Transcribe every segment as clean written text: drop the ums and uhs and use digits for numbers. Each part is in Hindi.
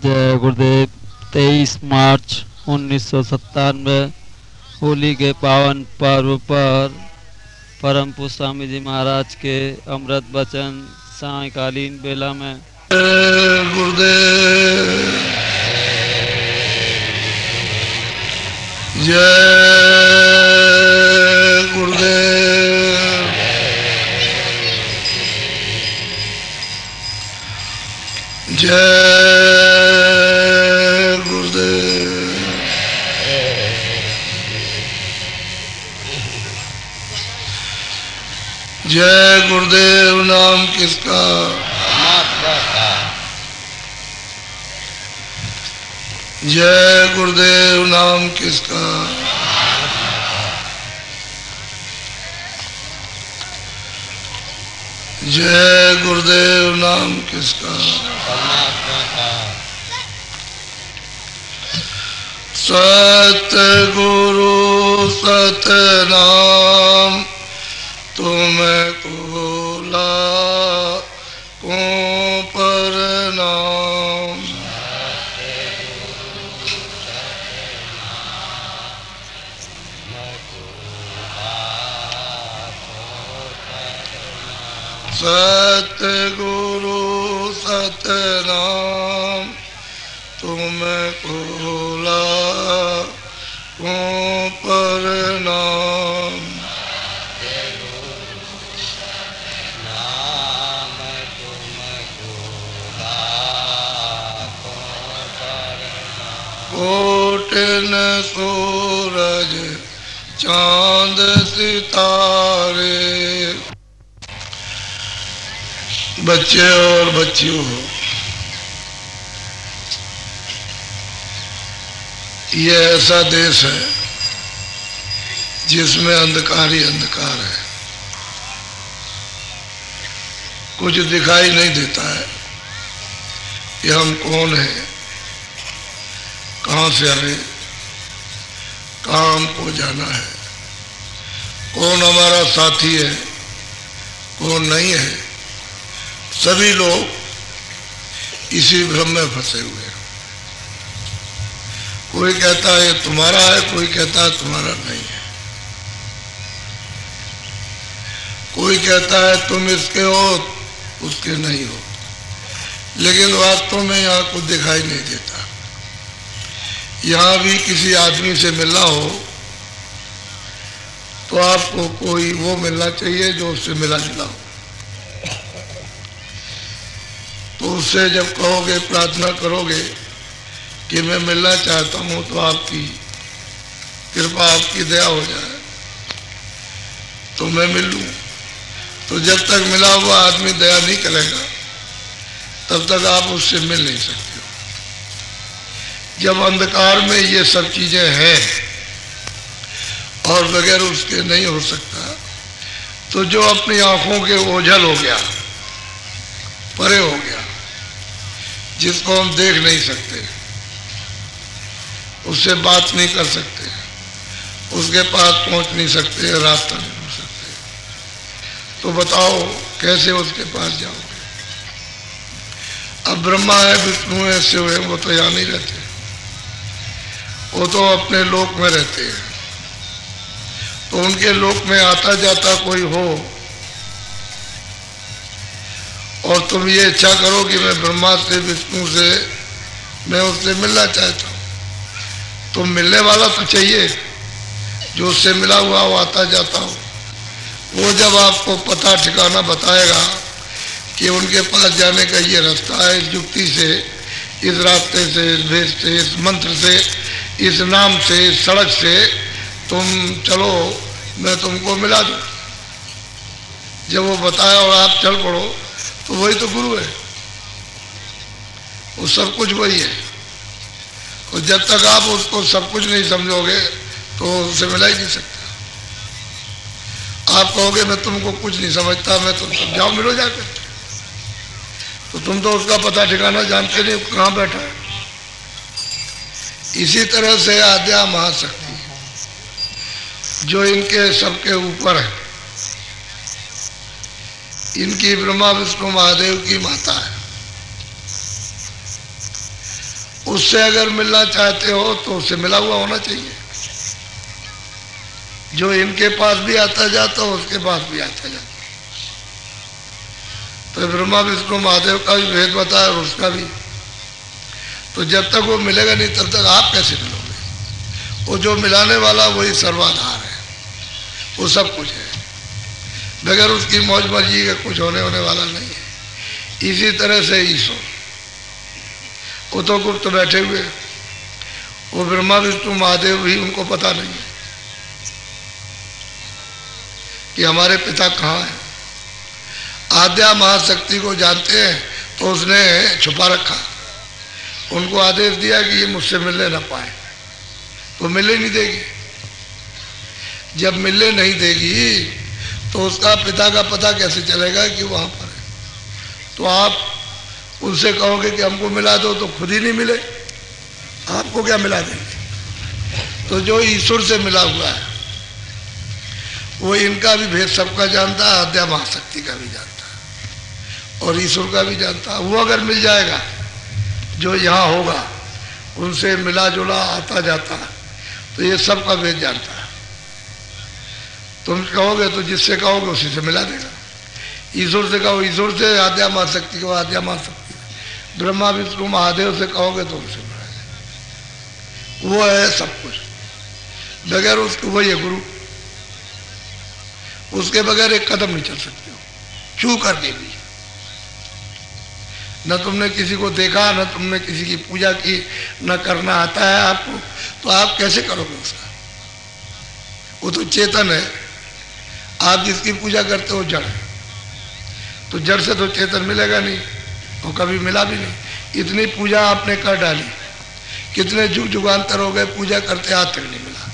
जय गुरुदेव। 23 मार्च 1997 होली के पावन पर्व पर परम पूज्य स्वामी जी महाराज के अमृत वचन सायकालीन बेला में गुरुदेव जय गुरुदेव जय गुरुदेव जय गुरुदेव। नाम किसका? जय गुरुदेव। नाम किसका? जय गुरुदेव। नाम किसका? सतगुरु सतनाम तुमको लाखों प्रणाम। सतगुरु सतनाम तुमको लाखों प्रणाम। कोटिन सूरज चांद सितारे। बच्चे और बच्चियों, ये ऐसा देश है जिसमें अंधकार ही अंधकार है। कुछ दिखाई नहीं देता है कि हम कौन हैं, कहाँ से आए, कहाँ हमको जाना है, कौन हमारा साथी है, कौन नहीं है। सभी लोग इसी भ्रम में फंसे हुए हैं। कोई कहता है तुम्हारा है, कोई कहता है तुम्हारा नहीं है, कोई कहता है तुम इसके हो, उसके नहीं हो। लेकिन वास्तव में यहाँ कुछ दिखाई नहीं देता। यहाँ भी किसी आदमी से मिलना हो तो आपको कोई वो मिलना चाहिए जो उससे मिला जुला हो। तो उससे जब कहोगे, प्रार्थना करोगे कि मैं मिलना चाहता हूँ, तो आपकी कृपा, आपकी दया हो जाए तो मैं मिल लूँ। तो जब तक मिला हुआ आदमी दया नहीं करेगा तब तक आप उससे मिल नहीं सकते हो। जब अंधकार में ये सब चीजें हैं और बगैर उसके नहीं हो सकता, तो जो अपनी आंखों के ओझल हो गया, परे हो गया, जिसको हम देख नहीं सकते, उससे बात नहीं कर सकते, उसके पास पहुंच नहीं सकते, रास्ता नहीं हो सकते, तो बताओ कैसे उसके पास जाओगे? अब ब्रह्मा है, विष्णु है, शिव है, वो तो यहाँ नहीं रहते, वो तो अपने लोक में रहते हैं। तो उनके लोक में आता जाता कोई हो और तुम ये इच्छा करो कि मैं ब्रह्मा से, विष्णु से, मैं उससे मिलना चाहता हूँ, तो मिलने वाला तो चाहिए जो उससे मिला हुआ हो, आता जाता हो। वो जब आपको पता ठिकाना बताएगा कि उनके पास जाने का ये रास्ता है, इस युक्ति से, इस रास्ते से, इस भेष से, इस मंत्र से, इस नाम से, इस सड़क से तुम चलो, मैं तुमको मिला दूँ। जब वो बताया और आप चल पड़ो तो वही तो गुरु है, वो सब कुछ वही है। और जब तक आप उसको सब कुछ नहीं समझोगे तो उससे मिला ही नहीं सकता। आप कहोगे मैं तुमको कुछ नहीं समझता, मैं तुम समझाओ, मिलो जाकर, तो तुम तो उसका पता ठिकाना जानते नहीं, कहाँ बैठा है। इसी तरह से आद्या महाशक्ति जो इनके सबके ऊपर है, इनकी ब्रह्मा विष्णु महादेव की माता है। उससे अगर मिलना चाहते हो तो उससे मिला हुआ होना चाहिए। जो इनके पास भी आता जाता उसके पास भी आता जाता। तो ब्रह्मा विष्णु महादेव का भी भेद बताया और उसका भी। तो जब तक वो मिलेगा नहीं तब तक आप कैसे मिलोगे? वो जो मिलाने वाला वही सर्वाधार है, वो सब कुछ है। बगैर उसकी मौज मर्जी का कुछ होने वाला नहीं है। इसी तरह से ईश्वर, वो तो गुप्त बैठे हुए, वो ब्रह्मा विष्णु महादेव भी उनको पता नहीं है कि हमारे पिता कहाँ हैं। आद्या महाशक्ति को जानते हैं तो उसने छुपा रखा। उनको आदेश दिया कि ये मुझसे मिलने ना पाए, तो मिलने नहीं देगी। जब मिलने नहीं देगी तो उसका पिता का पता कैसे चलेगा कि वहाँ पर है? तो आप उनसे कहोगे कि हमको मिला दो तो खुद ही नहीं मिले, आपको क्या मिला देंगे? तो जो ईश्वर से मिला हुआ है वो इनका भी भेद सबका जानता है, आद्या महाशक्ति का भी जानता है और ईश्वर का भी जानता है। वो अगर मिल जाएगा, जो यहाँ होगा उनसे मिला जुला आता जाता है, तो ये सबका भेद जानता है। तुम कहोगे तो जिससे कहोगे उसी से मिला देगा। ईश्वर से कहो ईश्वर से, आद्या महाशक्ति को आद्या महाशक्ति, ब्रह्मा विष्णु महादेव से कहोगे तो उनसे मिला देगा। वो है सब कुछ, बगैर उसके वही है गुरु। उसके बगैर एक कदम नहीं चल सकते हो, छू करके भी। न तुमने किसी को देखा, न तुमने किसी की पूजा की, न करना आता है आपको, तो आप कैसे करोगे उसका? वो तो चेतन है। आप जिसकी पूजा करते हो जड़, तो जड़ से तो चेतन मिलेगा नहीं और कभी मिला भी नहीं। इतनी पूजा आपने कर डाली, कितने जुग जुगांतर हो गए पूजा करते, आज तक नहीं मिला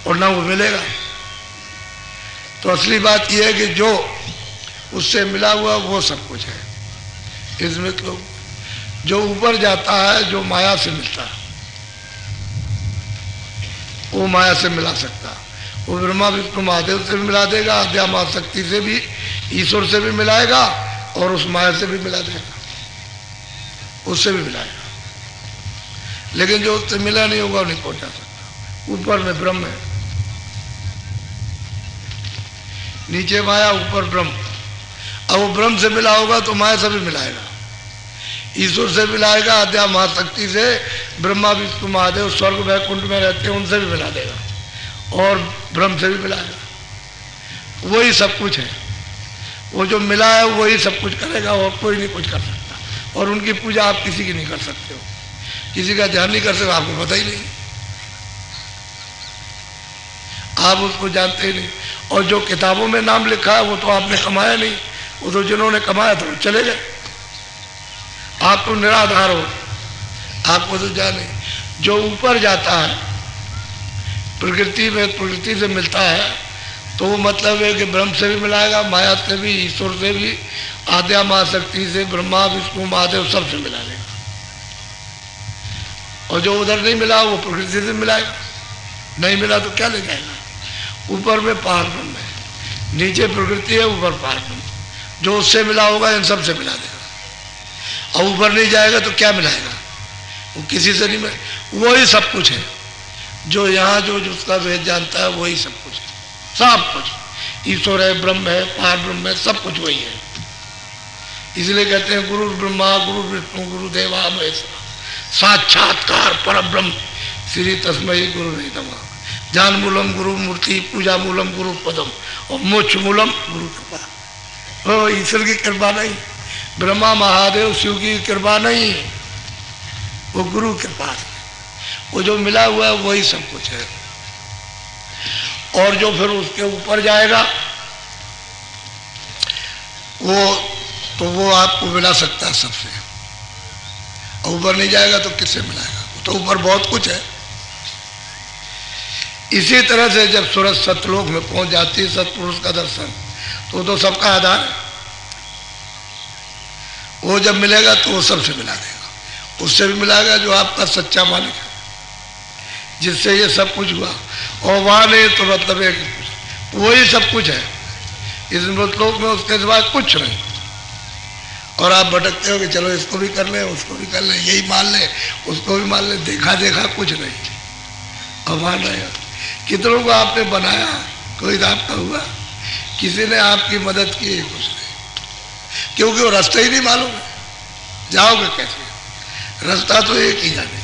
और ना वो मिलेगा। तो असली बात यह है कि जो उससे मिला हुआ वो सब कुछ है। इसमें तो जो ऊपर जाता है, जो माया से मिलता है, वो माया से मिला सकता है। वो ब्रह्मा विष्णु महादेव से भी मिला देगा, आद्या महाशक्ति से भी, ईश्वर से भी मिलाएगा और उस माया से भी मिला देगा, उससे भी मिलाएगा। लेकिन जो उससे मिला नहीं होगा वो नहीं पहुंचा सकता। ऊपर में ब्रह्म है, नीचे माया, ऊपर ब्रह्म। अब वो ब्रह्म से मिला होगा तो माया से भी मिलाएगा, ईश्वर से मिलाएगा, आद्या महाशक्ति से, ब्रह्मा विष्णु महादेव स्वर्ग वैकुंठ में रहते हैं उनसे भी मिला देगा और ब्रह्म से भी मिलाएगा। वही सब कुछ है। वो जो मिला है वही सब कुछ करेगा और कोई नहीं कुछ कर सकता। और उनकी पूजा आप किसी की नहीं कर सकते हो, किसी का ध्यान नहीं कर सकते, आपको पता ही नहीं, आप उसको जानते ही नहीं। और जो किताबों में नाम लिखा है वो तो आपने कमाया नहीं, वो तो जिन्होंने कमाया था वो चले गए। आप तो निराधार हो, आपको तो जाने। जो ऊपर जाता है प्रकृति में, प्रकृति से मिलता है, तो वो मतलब है कि ब्रह्म से भी मिलाएगा, माया से भी, ईश्वर से भी, आद्या महाशक्ति से, ब्रह्मा विष्णु महादेव सबसे मिला लेगा। और जो उधर नहीं मिला वो प्रकृति से मिलाएगा, नहीं मिला तो क्या ले जाएगा? ऊपर में पार ब्रह्म है, नीचे प्रकृति है, ऊपर पार ब्रह्म। जो उससे मिला होगा इन सब से मिला देगा। और ऊपर नहीं जाएगा तो क्या मिलाएगा? वो किसी से नहीं मिला। वही सब कुछ है। जो यहाँ जो उसका वेद जानता है वही सब कुछ है, सब कुछ। ईश्वर है, ब्रह्म है, पार ब्रह्म है, सब कुछ वही है। इसलिए कहते हैं गुरु ब्रह्मा गुरु विष्णु गुरु देवा महेश्वरा साक्षात्कार पर ब्रह्म श्री तस्मै गुरु नमः। ज्ञान मूलम गुरु मूर्ति, पूजा मूलम गुरु पदम और मोक्ष मूलम गुरु कृपा। ओ ईश्वर की कृपा नहीं, ब्रह्मा महादेव शिव की कृपा नहीं, वो गुरु कृपा है। वो जो मिला हुआ है वही सब कुछ है। और जो फिर उसके ऊपर जाएगा वो आपको मिला सकता है सबसे। और ऊपर नहीं जाएगा तो किससे मिलाएगा? तो ऊपर बहुत कुछ है। इसी तरह से जब सूरज सतलोक में पहुंच जाती है, सतपुरुष का दर्शन, तो सबका आधार है। वो जब मिलेगा तो वो सबसे मिला देगा, उससे भी मिलाएगा जो आपका सच्चा मालिक है, जिससे ये सब कुछ हुआ। और वहाँ नहीं तो मतलब है वही सब कुछ है इस मृतलोक में, उसके सिवाय कुछ नहीं। और आप भटकते हो कि चलो इसको भी कर ले, उसको भी कर ले, यही मान ले, उसको भी मान ले, देखा देखा कुछ नहीं, अब मान रहे हो। कितनों को आपने बनाया, कोई तो आपका हुआ, किसी ने आपकी मदद की, कुछ नहीं, क्योंकि वो रास्ता ही नहीं मालूम है, जाओगे कैसे, रास्ता तो एक ही जाने,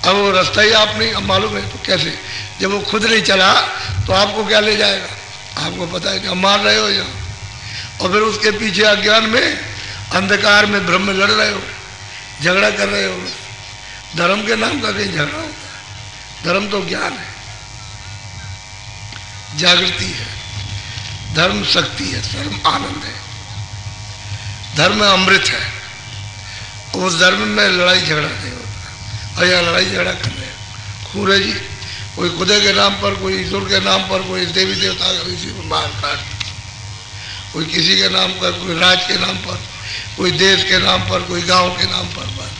अब वो रास्ता ही आप नहीं मालूम है तो कैसे, जब वो खुद नहीं चला तो आपको क्या ले जाएगा, आपको पता है कि मार रहे हो यहाँ, और फिर उसके पीछे अज्ञान में, अंधकार में, भ्रम में लड़ रहे हो, झगड़ा कर रहे हो। धर्म के नाम का कहीं झगड़ा होता है, धर्म तो ज्ञान है, जागृति है, धर्म शक्ति है, धर्म आनंद है, धर्म अमृत है, उस धर्म में लड़ाई झगड़ा नहीं होता। और यहाँ लड़ाई झगड़ा कर रहे हैं खून है जी, कोई खुदे के नाम पर, कोई ईश्वर के नाम पर, कोई देवी देवता का किसी को मार काट, कोई किसी के नाम पर, कोई राज के नाम पर, कोई देश के नाम पर, कोई गांव के नाम पर,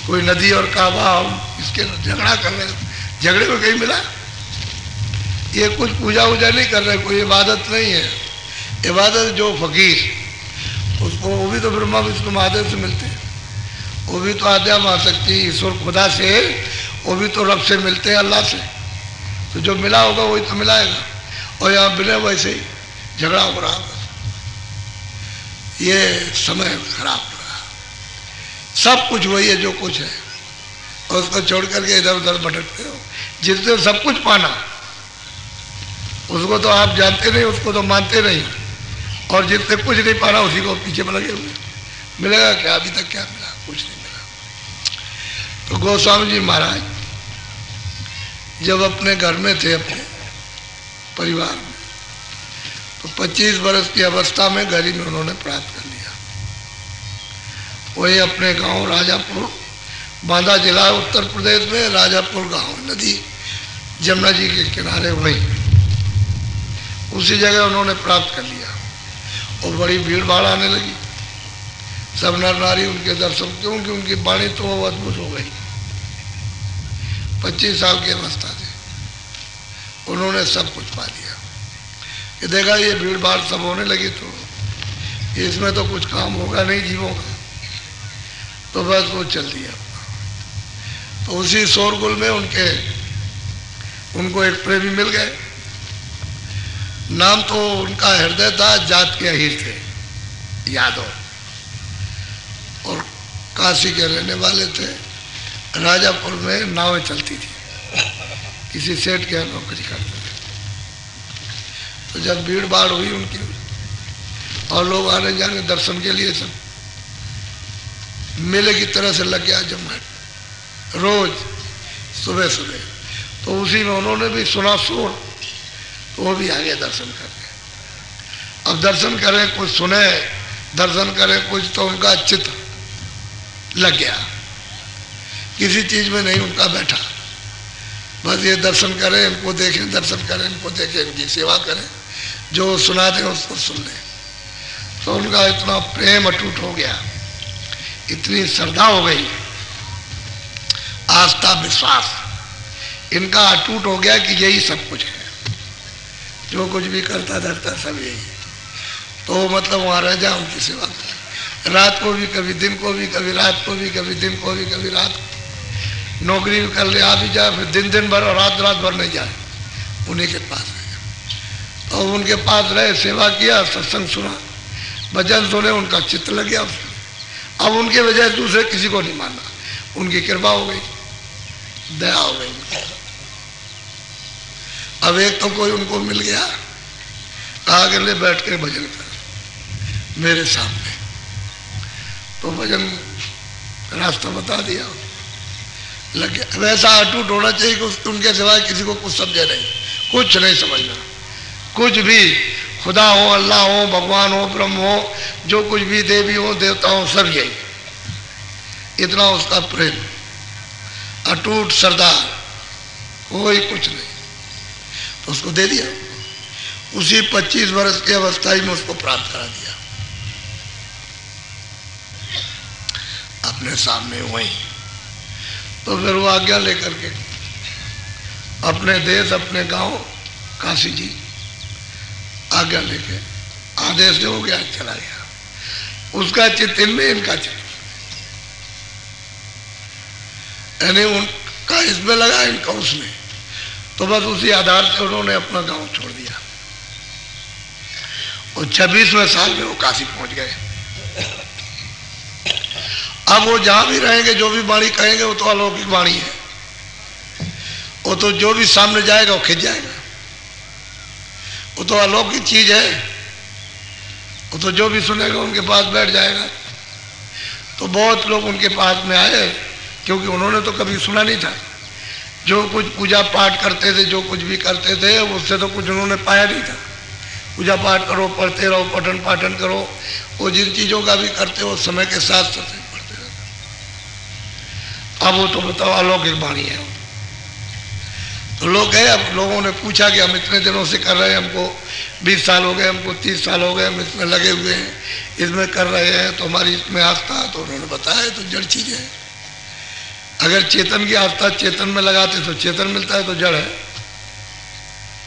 कोई नदी और काबा, इसके झगड़ा कर रहे हैं। झगड़े में कहीं मिला, ये कुछ पूजा वूजा नहीं कर रहे, कोई इबादत नहीं है। इबादत जो फकीर, उसको वो भी तो ब्रह्मा विष्णु महादेव से मिलते हैं, वो भी तो आद्या महाशक्ति ईश्वर खुदा से, वो भी तो रब से मिलते हैं, अल्लाह से। तो जो मिला होगा वही तो मिलाएगा, और यहाँ बिना वैसे ही झगड़ा हो रहा होगा। ये समय खराब रहा, सब कुछ वही है जो कुछ है, और उसको छोड़ करके इधर उधर भटकते हो। जिसने सब कुछ पाना उसको तो आप जानते नहीं, उसको तो मानते नहीं, और जिसने कुछ नहीं पाना उसी को पीछे में लगे हुए। मिलेगा क्या, अभी तक क्या मिला, कुछ नहीं मिला। तो गोस्वामी जी महाराज जब अपने घर में थे, अपने परिवार में, तो 25 वर्ष की अवस्था में गरीब में उन्होंने प्राप्त कर लिया। वही अपने गांव राजापुर, बांदा जिला उत्तर प्रदेश में, राजापुर गांव, नदी जमुना जी के किनारे, वहीं उसी जगह उन्होंने प्राप्त कर लिया। और बड़ी भीड़ भाड़ आने लगी, सब नर नारी उनके दर्शन, क्योंकि उनकी वाणी तो अद्भुत हो गई। 25 साल की अवस्था थे, उन्होंने सब कुछ पा लिया। कि देखा ये भीड़ भाड़ सब होने लगी, तो इसमें तो कुछ काम होगा नहीं जीवों का, तो बस वो चल दिया। तो उसी शोरगुल में उनको एक प्रेमी मिल गए। नाम तो उनका हृदय था, जात के अहीर थे, यादव, और काशी के रहने वाले थे। राजापुर में नावें चलती थी, किसी सेठ के यहाँ नौकरी करते थे। तो जब भीड़ भाड़ हुई उनकी, और लोग आने जाने दर्शन के लिए, सब मेले की तरह से लग गया जमघट रोज सुबह सुबह। तो उसी में उन्होंने भी सुना शोर, तो वो भी आ गए दर्शन करने। अब दर्शन करें कुछ, सुने दर्शन करें कुछ, तो उनका चित्त लग गया, किसी चीज में नहीं उनका बैठा, बस ये दर्शन करें, इनको देखें, दर्शन करें, इनको देखें, इनकी सेवा करें, जो सुना दें उसको सुन लें। तो उनका इतना प्रेम अटूट हो गया, इतनी श्रद्धा हो गई, आस्था विश्वास इनका अटूट हो गया कि यही सब कुछ है, जो कुछ भी करता धरता सब यही। तो मतलब वहाँ रह जाए, उनकी सेवा करें, रात को भी, कभी दिन को भी, कभी रात को भी, कभी दिन को भी, कभी रात को। नौकरी भी कर ले, आ भी जाए, फिर दिन भर और रात भर नहीं जाए, उन्हीं के पास रहे। तो उनके पास रहे, सेवा किया, सत्संग सुना, भजन सुने, उनका चित्त लग गया उसमें। अब उनके वजह दूसरे किसी को नहीं मानना, उनकी कृपा हो गई, दया हो गई। अब एक तो कोई उनको मिल गया, कहा कि ले बैठ कर भजन कर मेरे सामने। तो भजन रास्ता बता दिया, लग गया। वैसा अटूट होना चाहिए कि उनके सिवाय किसी को कुछ समझे नहीं, कुछ नहीं समझना, कुछ भी, खुदा हो, अल्लाह हो, भगवान हो, ब्रह्म हो, जो कुछ भी, देवी हो, देवता हो, सब यही। इतना उसका प्रेम, अटूट श्रद्धा, कोई कुछ नहीं। तो उसको दे दिया, उसी 25 वर्ष की अवस्था ही में उसको प्राप्त करा दिया अपने सामने वहीं। तो फिर वो आज्ञा लेकर के अपने देश, अपने गांव काशी जी आज्ञा लेके आदेश हो गया, चला गया। उसका चित्त इनमें, इनका चित्त, यानी उनका इसमें लगा, इनका उसमें। तो बस उसी आधार से उन्होंने अपना गांव छोड़ दिया और 26वें साल में वो काशी पहुंच गए। अब वो जहां भी रहेंगे, जो भी वाणी कहेंगे, वो तो अलौकिक वाणी है। वो तो जो भी सामने जाएगा वो खिंच जाएगा, वो तो अलौकिक चीज है। वो तो जो भी सुनेगा उनके पास बैठ जाएगा। तो बहुत लोग उनके पास में आए, क्योंकि उन्होंने तो कभी सुना नहीं था। जो कुछ पूजा पाठ करते थे, जो कुछ भी करते थे, उससे तो कुछ उन्होंने पाया नहीं था। पूजा पाठ करो, पढ़ते रहो, पठन पाठन करो, वो जिन चीज़ों का भी करते हो समय के साथ साथ पढ़ते रहो। अब वो तो बताओ अलौकिक वाणी है। तो लोग गए, अब लोगों ने पूछा कि हम इतने दिनों से कर रहे हैं, हमको 20 साल हो गए, हमको 30 साल हो गए, हम इसमें लगे हुए हैं, इसमें कर रहे हैं, तो हमारी इसमें आस्था। तो उन्होंने बताया तो जड़ चीज़ है। अगर चेतन की आस्था चेतन में लगाते तो चेतन मिलता है, तो जड़ है।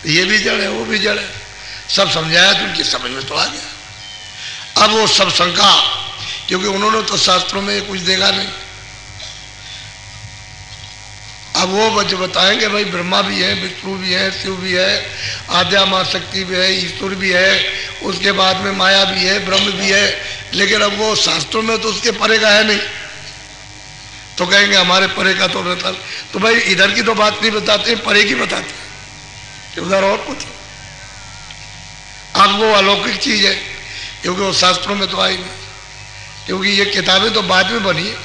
ये भी जड़ है, वो भी जड़ है। सब समझाया तो उनकी समझ में तो आ गया। अब वो सब शंका, क्योंकि उन्होंने तो शास्त्रों में कुछ देखा नहीं। अब वो जो बताएंगे भाई ब्रह्मा भी है, विष्णु भी है, शिव भी है, आद्या मां शक्ति भी है, ईश्वर भी है, उसके बाद में माया भी है, ब्रह्म भी है, लेकिन अब वो शास्त्रों में तो उसके परे का है नहीं। तो कहेंगे हमारे परे का तो रहता। तो भाई इधर की तो बात नहीं बताते, परे की बताते, उधर और कुछ। अब वो अलौकिक चीज है, क्योंकि वो शास्त्रों में तो आई नहीं। क्योंकि ये किताबें तो बाद में बनी है,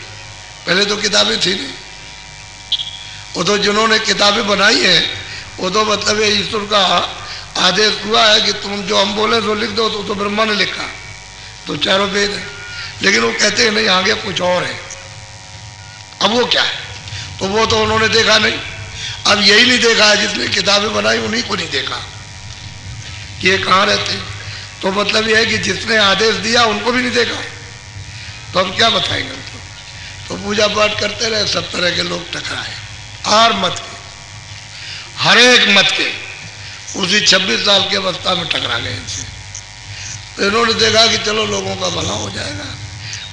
पहले तो किताबें थी नहीं। वो तो जिन्होंने किताबें बनाई हैं, वो तो मतलब ये ईश्वर का आदेश हुआ है कि तुम जो हम बोले तो लिख दो। तो ब्रह्मा ने लिखा, तो चारों वेद है। लेकिन वो कहते हैं नहीं, आगे कुछ और है। अब वो क्या है? तो वो तो उन्होंने देखा नहीं। अब यही नहीं देखा है, जिसने किताबें बनाई उन्हीं को नहीं देखा कि ये कहाँ रहते। तो मतलब ये है कि जिसने आदेश दिया उनको भी नहीं देखा, तो हम क्या बताएंगे उनको। तो पूजा पाठ करते रहे, सब तरह के लोग टकराए, हर मत के, हर एक मत के। उसी 26 साल की अवस्था में टकरा गए इनसे। तो इन्होंने देखा कि चलो लोगों का भला हो जाएगा,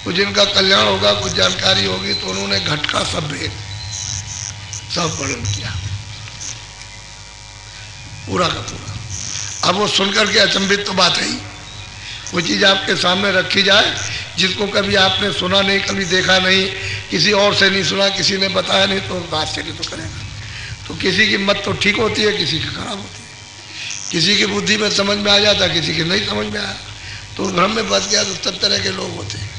कुछ इनका कल्याण होगा, कुछ जानकारी होगी। तो उन्होंने घटका सब भेद सब वर्णन किया, पूरा का पूरा। अब वो सुनकर के अचंभित तो बात है ही, कोई चीज़ आपके सामने रखी जाए जिसको कभी आपने सुना नहीं, कभी देखा नहीं, किसी और से नहीं सुना, किसी ने बताया नहीं, तो आश्चर्य तो करेगा। तो किसी की मत तो ठीक होती है, किसी की खराब होती है। किसी की बुद्धि में समझ में आ जाता, किसी की नहीं समझ में आया, तो भ्रम में फंस गया। तो सब तरह के लोग होते हैं,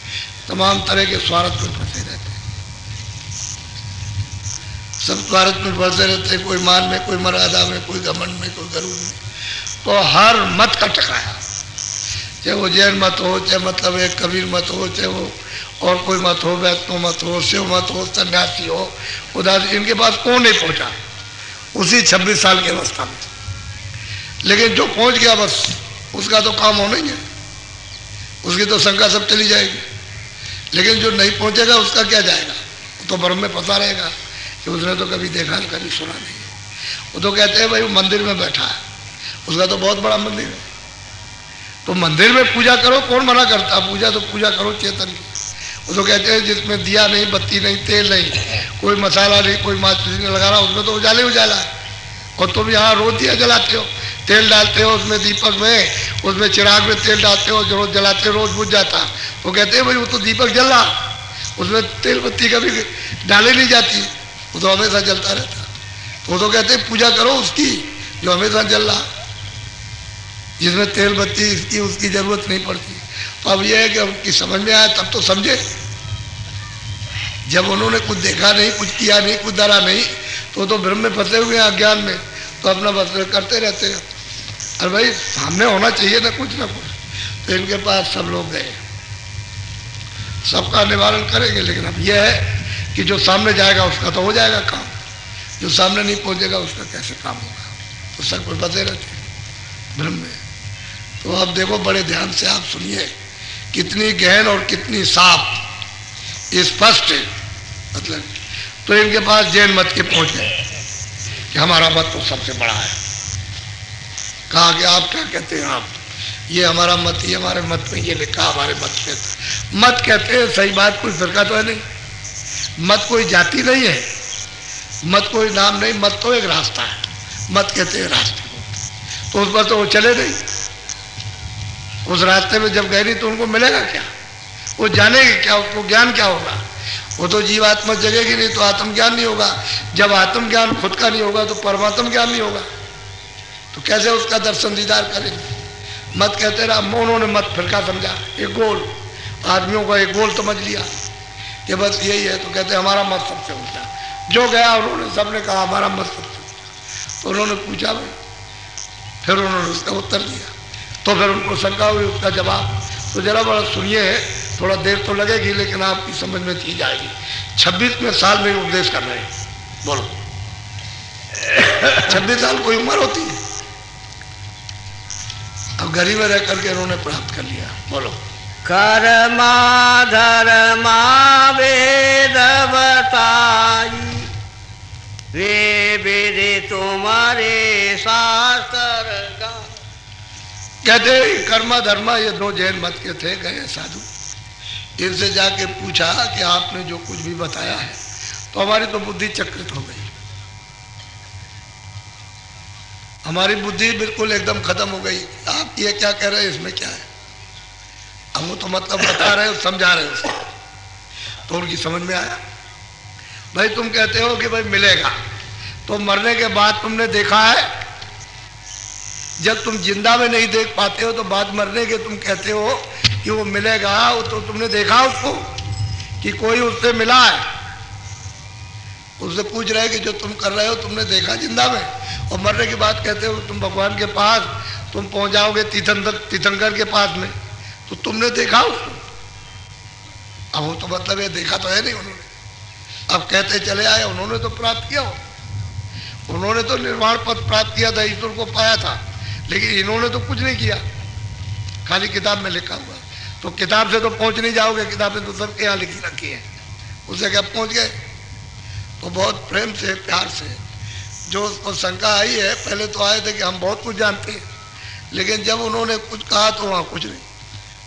तमाम तरह के स्वार्थ में फंसे रहते हैं, सब स्वार्थ में फंसे रहते हैं। कोई मान में, कोई मर्यादा में, कोई घमंड में, कोई गरुड़ में। तो हर मत का टकराया, चाहे वो जैन मत हो, चाहे मतलब एक कबीर मत हो, चाहे वो और कोई मत हो, वैष्णव मत हो, शिव मत हो, सन्यासी हो, उदास, इनके पास कौन नहीं पहुंचा उसी 26 साल की अवस्था में। लेकिन जो पहुंच गया बस उसका तो काम होना ही है, उसकी तो शंका सब चली जाएगी। लेकिन जो नहीं पहुंचेगा उसका क्या जाएगा, वो तो भ्रम में फंसा रहेगा कि उसने तो कभी देखा नहीं, कभी सुना नहीं। वो तो कहते हैं भाई वो मंदिर में बैठा है, उसका तो बहुत बड़ा मंदिर है, तो मंदिर में पूजा करो, कौन मना करता। पूजा तो पूजा करो चेतन की। वो तो कहते हैं जिसमें दिया नहीं, बत्ती नहीं, तेल नहीं, कोई मसाला नहीं, कोई माचिस नहीं लगा रहा, उसमें तो उजाले उजाला है। और तुम यहाँ रोज दिया जलाते हो, तेल डालते हो उसमें, दीपक में, उसमें चिराग में तेल डालते हो, रोज जलाते हो, रोज बुझ जाता। तो कहते हैं भाई वो तो दीपक जल रहा, उसमें तेल बत्ती कभी डाली नहीं जाती, वो तो हमेशा जलता रहता। तो वो तो कहते हैं पूजा करो उसकी जो हमेशा जल रहा, जिसमें तेल बत्ती इसकी उसकी जरूरत नहीं पड़ती। तो अब यह है कि उनकी समझ में आया तब तो समझे। जब उन्होंने कुछ देखा नहीं, कुछ किया नहीं, कुछ डरा नहीं, तो भ्रम में फंसे हुए हैं, अज्ञान में, तो अपना बस करते रहते हैं। अरे भाई सामने होना चाहिए ना कुछ ना कुछ। तो इनके पास सब लोग गए, सबका निवारण करेंगे। लेकिन अब यह है कि जो सामने जाएगा उसका तो हो जाएगा काम, जो सामने नहीं पहुंचेगा उसका कैसे काम होगा। तो सब कुछ फंसे रहते हैं भ्रम में। तो अब देखो बड़े ध्यान से आप सुनिए, कितनी गहन और कितनी साफ स्पष्ट है मतलब। तो इनके पास जैन मत के पहुंच गए कि हमारा मत तो सबसे बड़ा है। कहा कि आप क्या कहते हैं, आप ये हमारा मत, ये हमारे मत में ये लिखा, हमारे मत में। मत कहते हैं, सही बात, कोई फिरका तो है नहीं, मत कोई जाति नहीं है, मत कोई नाम नहीं, मत तो एक रास्ता है, मत कहते हैं रास्ते को। तो उस पर तो वो चले नहीं, उस रास्ते में जब गए नहीं तो उनको मिलेगा क्या, वो जानेंगे क्या, उसको ज्ञान क्या होगा? वो तो जीवात्मा जगेगी नहीं तो आत्मज्ञान नहीं होगा, जब आत्मज्ञान खुद का नहीं होगा तो परमात्म ज्ञान नहीं होगा, तो कैसे उसका दर्शन दीदार करेंगे? मत कहते रहा, उन्होंने मत फिरका समझा, एक गोल, आदमियों का एक गोल समझ लिया कि बस यही है, तो कहते हमारा मत सबसे ऊंचा। जो गया उन्होंने, सबने कहा हमारा मत सबसे ऊंचा। तो उन्होंने पूछा भाई, फिर उन्होंने उसका उत्तर दिया, तो फिर उनको शंका हुई उसका जवाब। तो जरा बड़ा सुनिए, थोड़ा देर तो लगेगी लेकिन आपकी समझ में चीज आएगी। 26वें साल में उपदेश कर रहे हैं, बोलो 26 साल कोई उम्र होती है? अब गरीब में रह करके उन्होंने प्राप्त कर लिया, बोलो। कर्मा धर्मा वेद बताई, वे विधि तुम्हारे शास्त्र गा। कहते कर्मा धर्मा ये दो जैन मत के थे, गए साधु, इनसे जाके पूछा कि आपने जो कुछ भी बताया है तो हमारी तो बुद्धि चक्रित हो गई, हमारी बुद्धि बिल्कुल एकदम खत्म हो गई। आप ये क्या कह रहे हैं, इसमें क्या है? हम वो तो मतलब बता रहे हो, समझा रहे हो, तो उनकी समझ में आया। भाई तुम कहते हो कि भाई मिलेगा, तो मरने के बाद तुमने देखा है? जब तुम जिंदा में नहीं देख पाते हो तो बाद मरने के तुम कहते हो कि वो मिलेगा, वो तो तुमने देखा उसको कि कोई उससे मिला है? उससे पूछ रहे कि जो तुम कर रहे हो तुमने देखा जिंदा में, और मरने के बाद कहते हो तुम भगवान के पास तुम पहुंच जाओगे तीर्थंकर के पास में, तो तुमने देखा उसको? अब वो तो मतलब ये देखा तो है नहीं उन्होंने, अब कहते चले आए उन्होंने तो प्राप्त किया हो, उन्होंने तो निर्वाण पद प्राप्त किया था, ईश्वर को पाया था, लेकिन इन्होंने तो कुछ नहीं किया, खाली किताब में लिखा हुआ। तो किताब से तो पहुंच नहीं जाओगे, किताबें तो सबके यहाँ लिखी रखी है, उससे क्या पहुंच गए? तो बहुत प्रेम से प्यार से, जो उसको शंका आई है, पहले तो आए थे कि हम बहुत कुछ जानते हैं, लेकिन जब उन्होंने कुछ कहा तो वहाँ कुछ नहीं,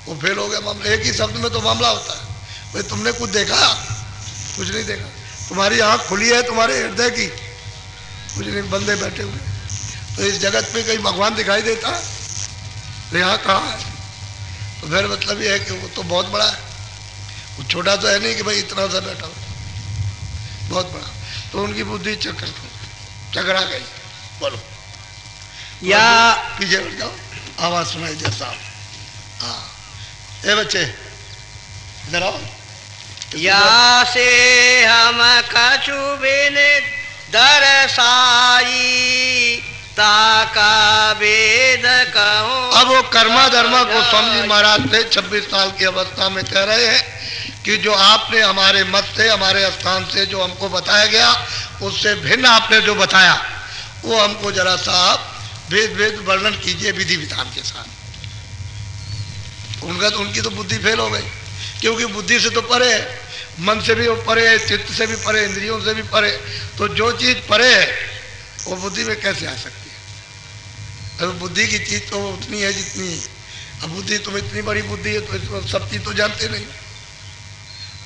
वो फेल हो गया मामला। एक ही शब्द में तो मामला होता है, भाई तुमने कुछ देखा? कुछ नहीं देखा। तुम्हारी आँख खुली है तुम्हारे हृदय की? कुछ नहीं, बंदे बैठे हुए। तो इस जगत में कहीं भगवान दिखाई देता है? तो यहाँ कहाँ है? तो फिर मतलब ये है कि वो तो बहुत बड़ा है, वो छोटा तो है नहीं कि भाई इतना सा बैठा हो, बहुत बड़ा। तो उनकी बुद्धि चकरा गई, बोलो या पीछे बैठ जाओ, आवाज सुनाई दे साहब। हाँ ए बच्चे इधर आओ। या से हम कछु बिन दरसाई, ताका वेद कहो। अब वो कर्मा धर्मा गोस्वामी जी महाराज थे, 26 साल की अवस्था में कह रहे हैं कि जो आपने हमारे मत से, हमारे स्थान से जो हमको बताया गया, उससे भिन्न आपने जो बताया, वो हमको जरा सा भेद भेद वर्णन कीजिए विधि विधान के साथ। उनकी तो बुद्धि फेल हो गई, क्योंकि बुद्धि से तो परे है, मन से भी वो परे है, चित्त से भी परे, इंद्रियों से भी परे। तो जो चीज परे है वो बुद्धि में कैसे आ सकती है? अब बुद्धि की चीज तो उतनी है जितनी, अब बुद्धि तुम इतनी बड़ी बुद्धि है तो इसको सब चीज तो जानते नहीं।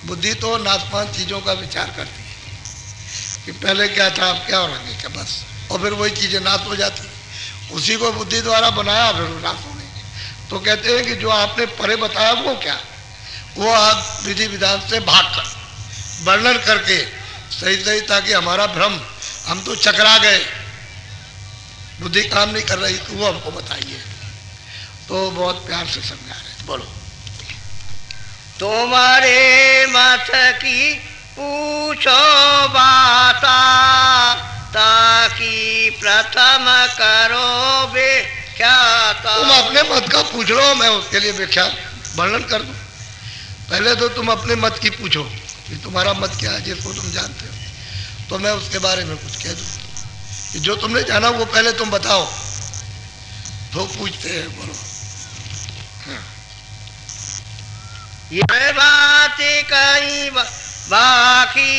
बुद्धि तो नाशवान चीजों का विचार करती है कि पहले क्या था अब क्या और आगे क्या, बस, और फिर वही चीजें नाश हो जाती, उसी को बुद्धि द्वारा बनाया फिर वो नाश हो गई। तो कहते हैं कि जो आपने परे बताया वो क्या, वो आप विधि विधान से भाग कर वर्णन करके सही सही, ताकि हमारा भ्रम, हम तो चकरा गए, बुद्धि काम नहीं कर रही, तो वो हमको बताइए। तो बहुत प्यार से समझा रहे, बोलो। तुम्हारे मत की पूछो बाता, ताकि प्रथम करो व्याख्याता। तुम अपने मत का पूछ लो, मैं उसके लिए व्याख्या वर्णन कर दूं। पहले तो तुम अपने मत की पूछो कि तुम्हारा मत क्या है, जिसको तुम जानते हो, तो मैं उसके बारे में कुछ कह दूं कि जो तुमने जाना वो पहले तुम बताओ। तो पूछते हैं, बोलो। ये बात कहीं बाकी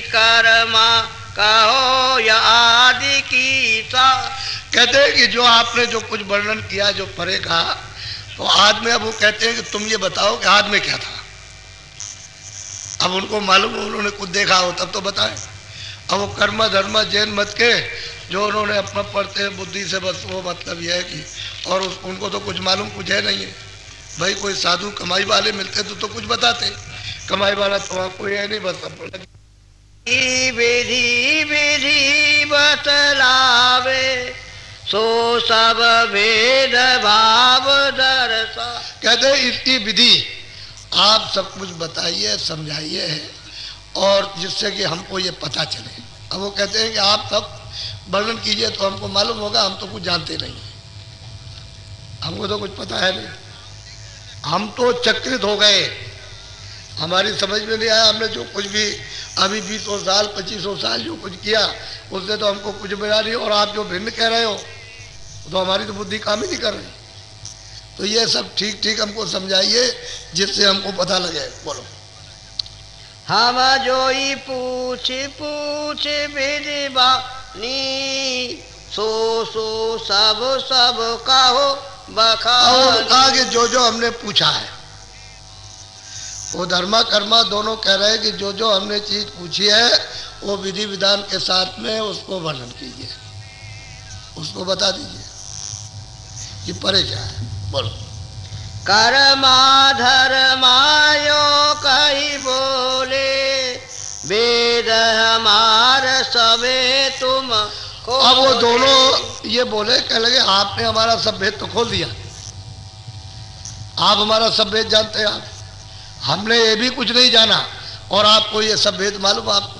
कर्मा कहो या आदि की सा। कहते हैं कि जो आपने जो कुछ वर्णन किया, जो परे कहा, तो आज में अब वो कहते हैं कि तुम ये बताओ कि आज में क्या था। अब उनको मालूम हो, उन्होंने कुछ देखा हो तब तो बताएं। अब वो कर्म धर्म जैन मत के जो उन्होंने अपना पढ़ते हैं बुद्धि से, बस वो मतलब यह है कि और उनको तो कुछ मालूम कुछ है नहीं है। भाई कोई साधु कमाई वाले मिलते तो कुछ बताते, कमाई वाला तो वहाँ कोई है नहीं, बस सब विधि विधि बतलावे सो सब भेद भाव दर्शा। कहते हैं इसकी विधि आप सब कुछ बताइए, समझाइए, और जिससे कि हमको ये पता चले। अब वो कहते हैं कि आप सब वर्णन कीजिए तो हमको मालूम होगा, हम तो कुछ जानते नहीं, हमको तो कुछ पता है नहीं, हम तो चक्रित हो गए, हमारी समझ में नहीं आया। हमने जो कुछ भी अभी 20 साल 25 साल जो कुछ किया उससे तो हमको कुछ मिला नहीं, और आप जो भिन्न कह रहे हो तो हमारी तो बुद्धि काम ही नहीं कर रही। तो ये सब ठीक ठीक हमको समझाइए जिससे हमको पता लगे। बोलो। हम जोई पूछ पूछ विधि बानी सो सो सब सब कहो बखानी। कहा कि जो जो हमने पूछा है, वो धर्मा कर्मा दोनों कह रहे हैं कि जो जो हमने चीज पूछी है वो विधि विधान के साथ में उसको वर्णन कीजिए, उसको बता दीजिए कि परे क्या है। बोलो। कर्मा धर्मायो कही बोले वेद हमार सबे तुम को। अब वो दोनों ये बोले, कह लगे आपने हमारा सब भेद तो खोल दिया, आप हमारा सब भेद जानते हैं, आप हमने ये भी कुछ नहीं जाना और आपको ये सब भेद मालूम आपको।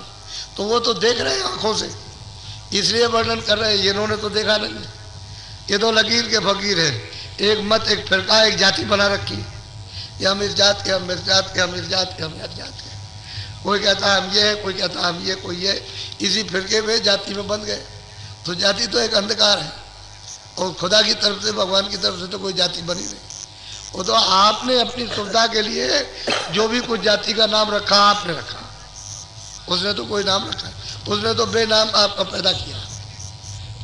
तो वो तो देख रहे हैं आंखों से, इसलिए वर्णन कर रहे हैं, इन्होंने तो देखा नहीं। ये तो लकीर के फकीर है, एक मत एक फिरका एक जाति बना रखी, ये हम इस जात के, हम इस जात के, हम इस जात के, हम इस जात के। कोई कहता है हम ये है, कोई कहता है हम ये, कोई ये, इसी फिरके में जाति में बंध गए। तो जाति तो एक अंधकार है, और खुदा की तरफ से, भगवान की तरफ से तो कोई जाति बनी नहीं। वो तो आपने अपनी सुविधा के लिए जो भी कुछ जाति का नाम रखा आपने रखा, उसने तो कोई नाम रखा, उसने तो बेनाम आपका पैदा किया।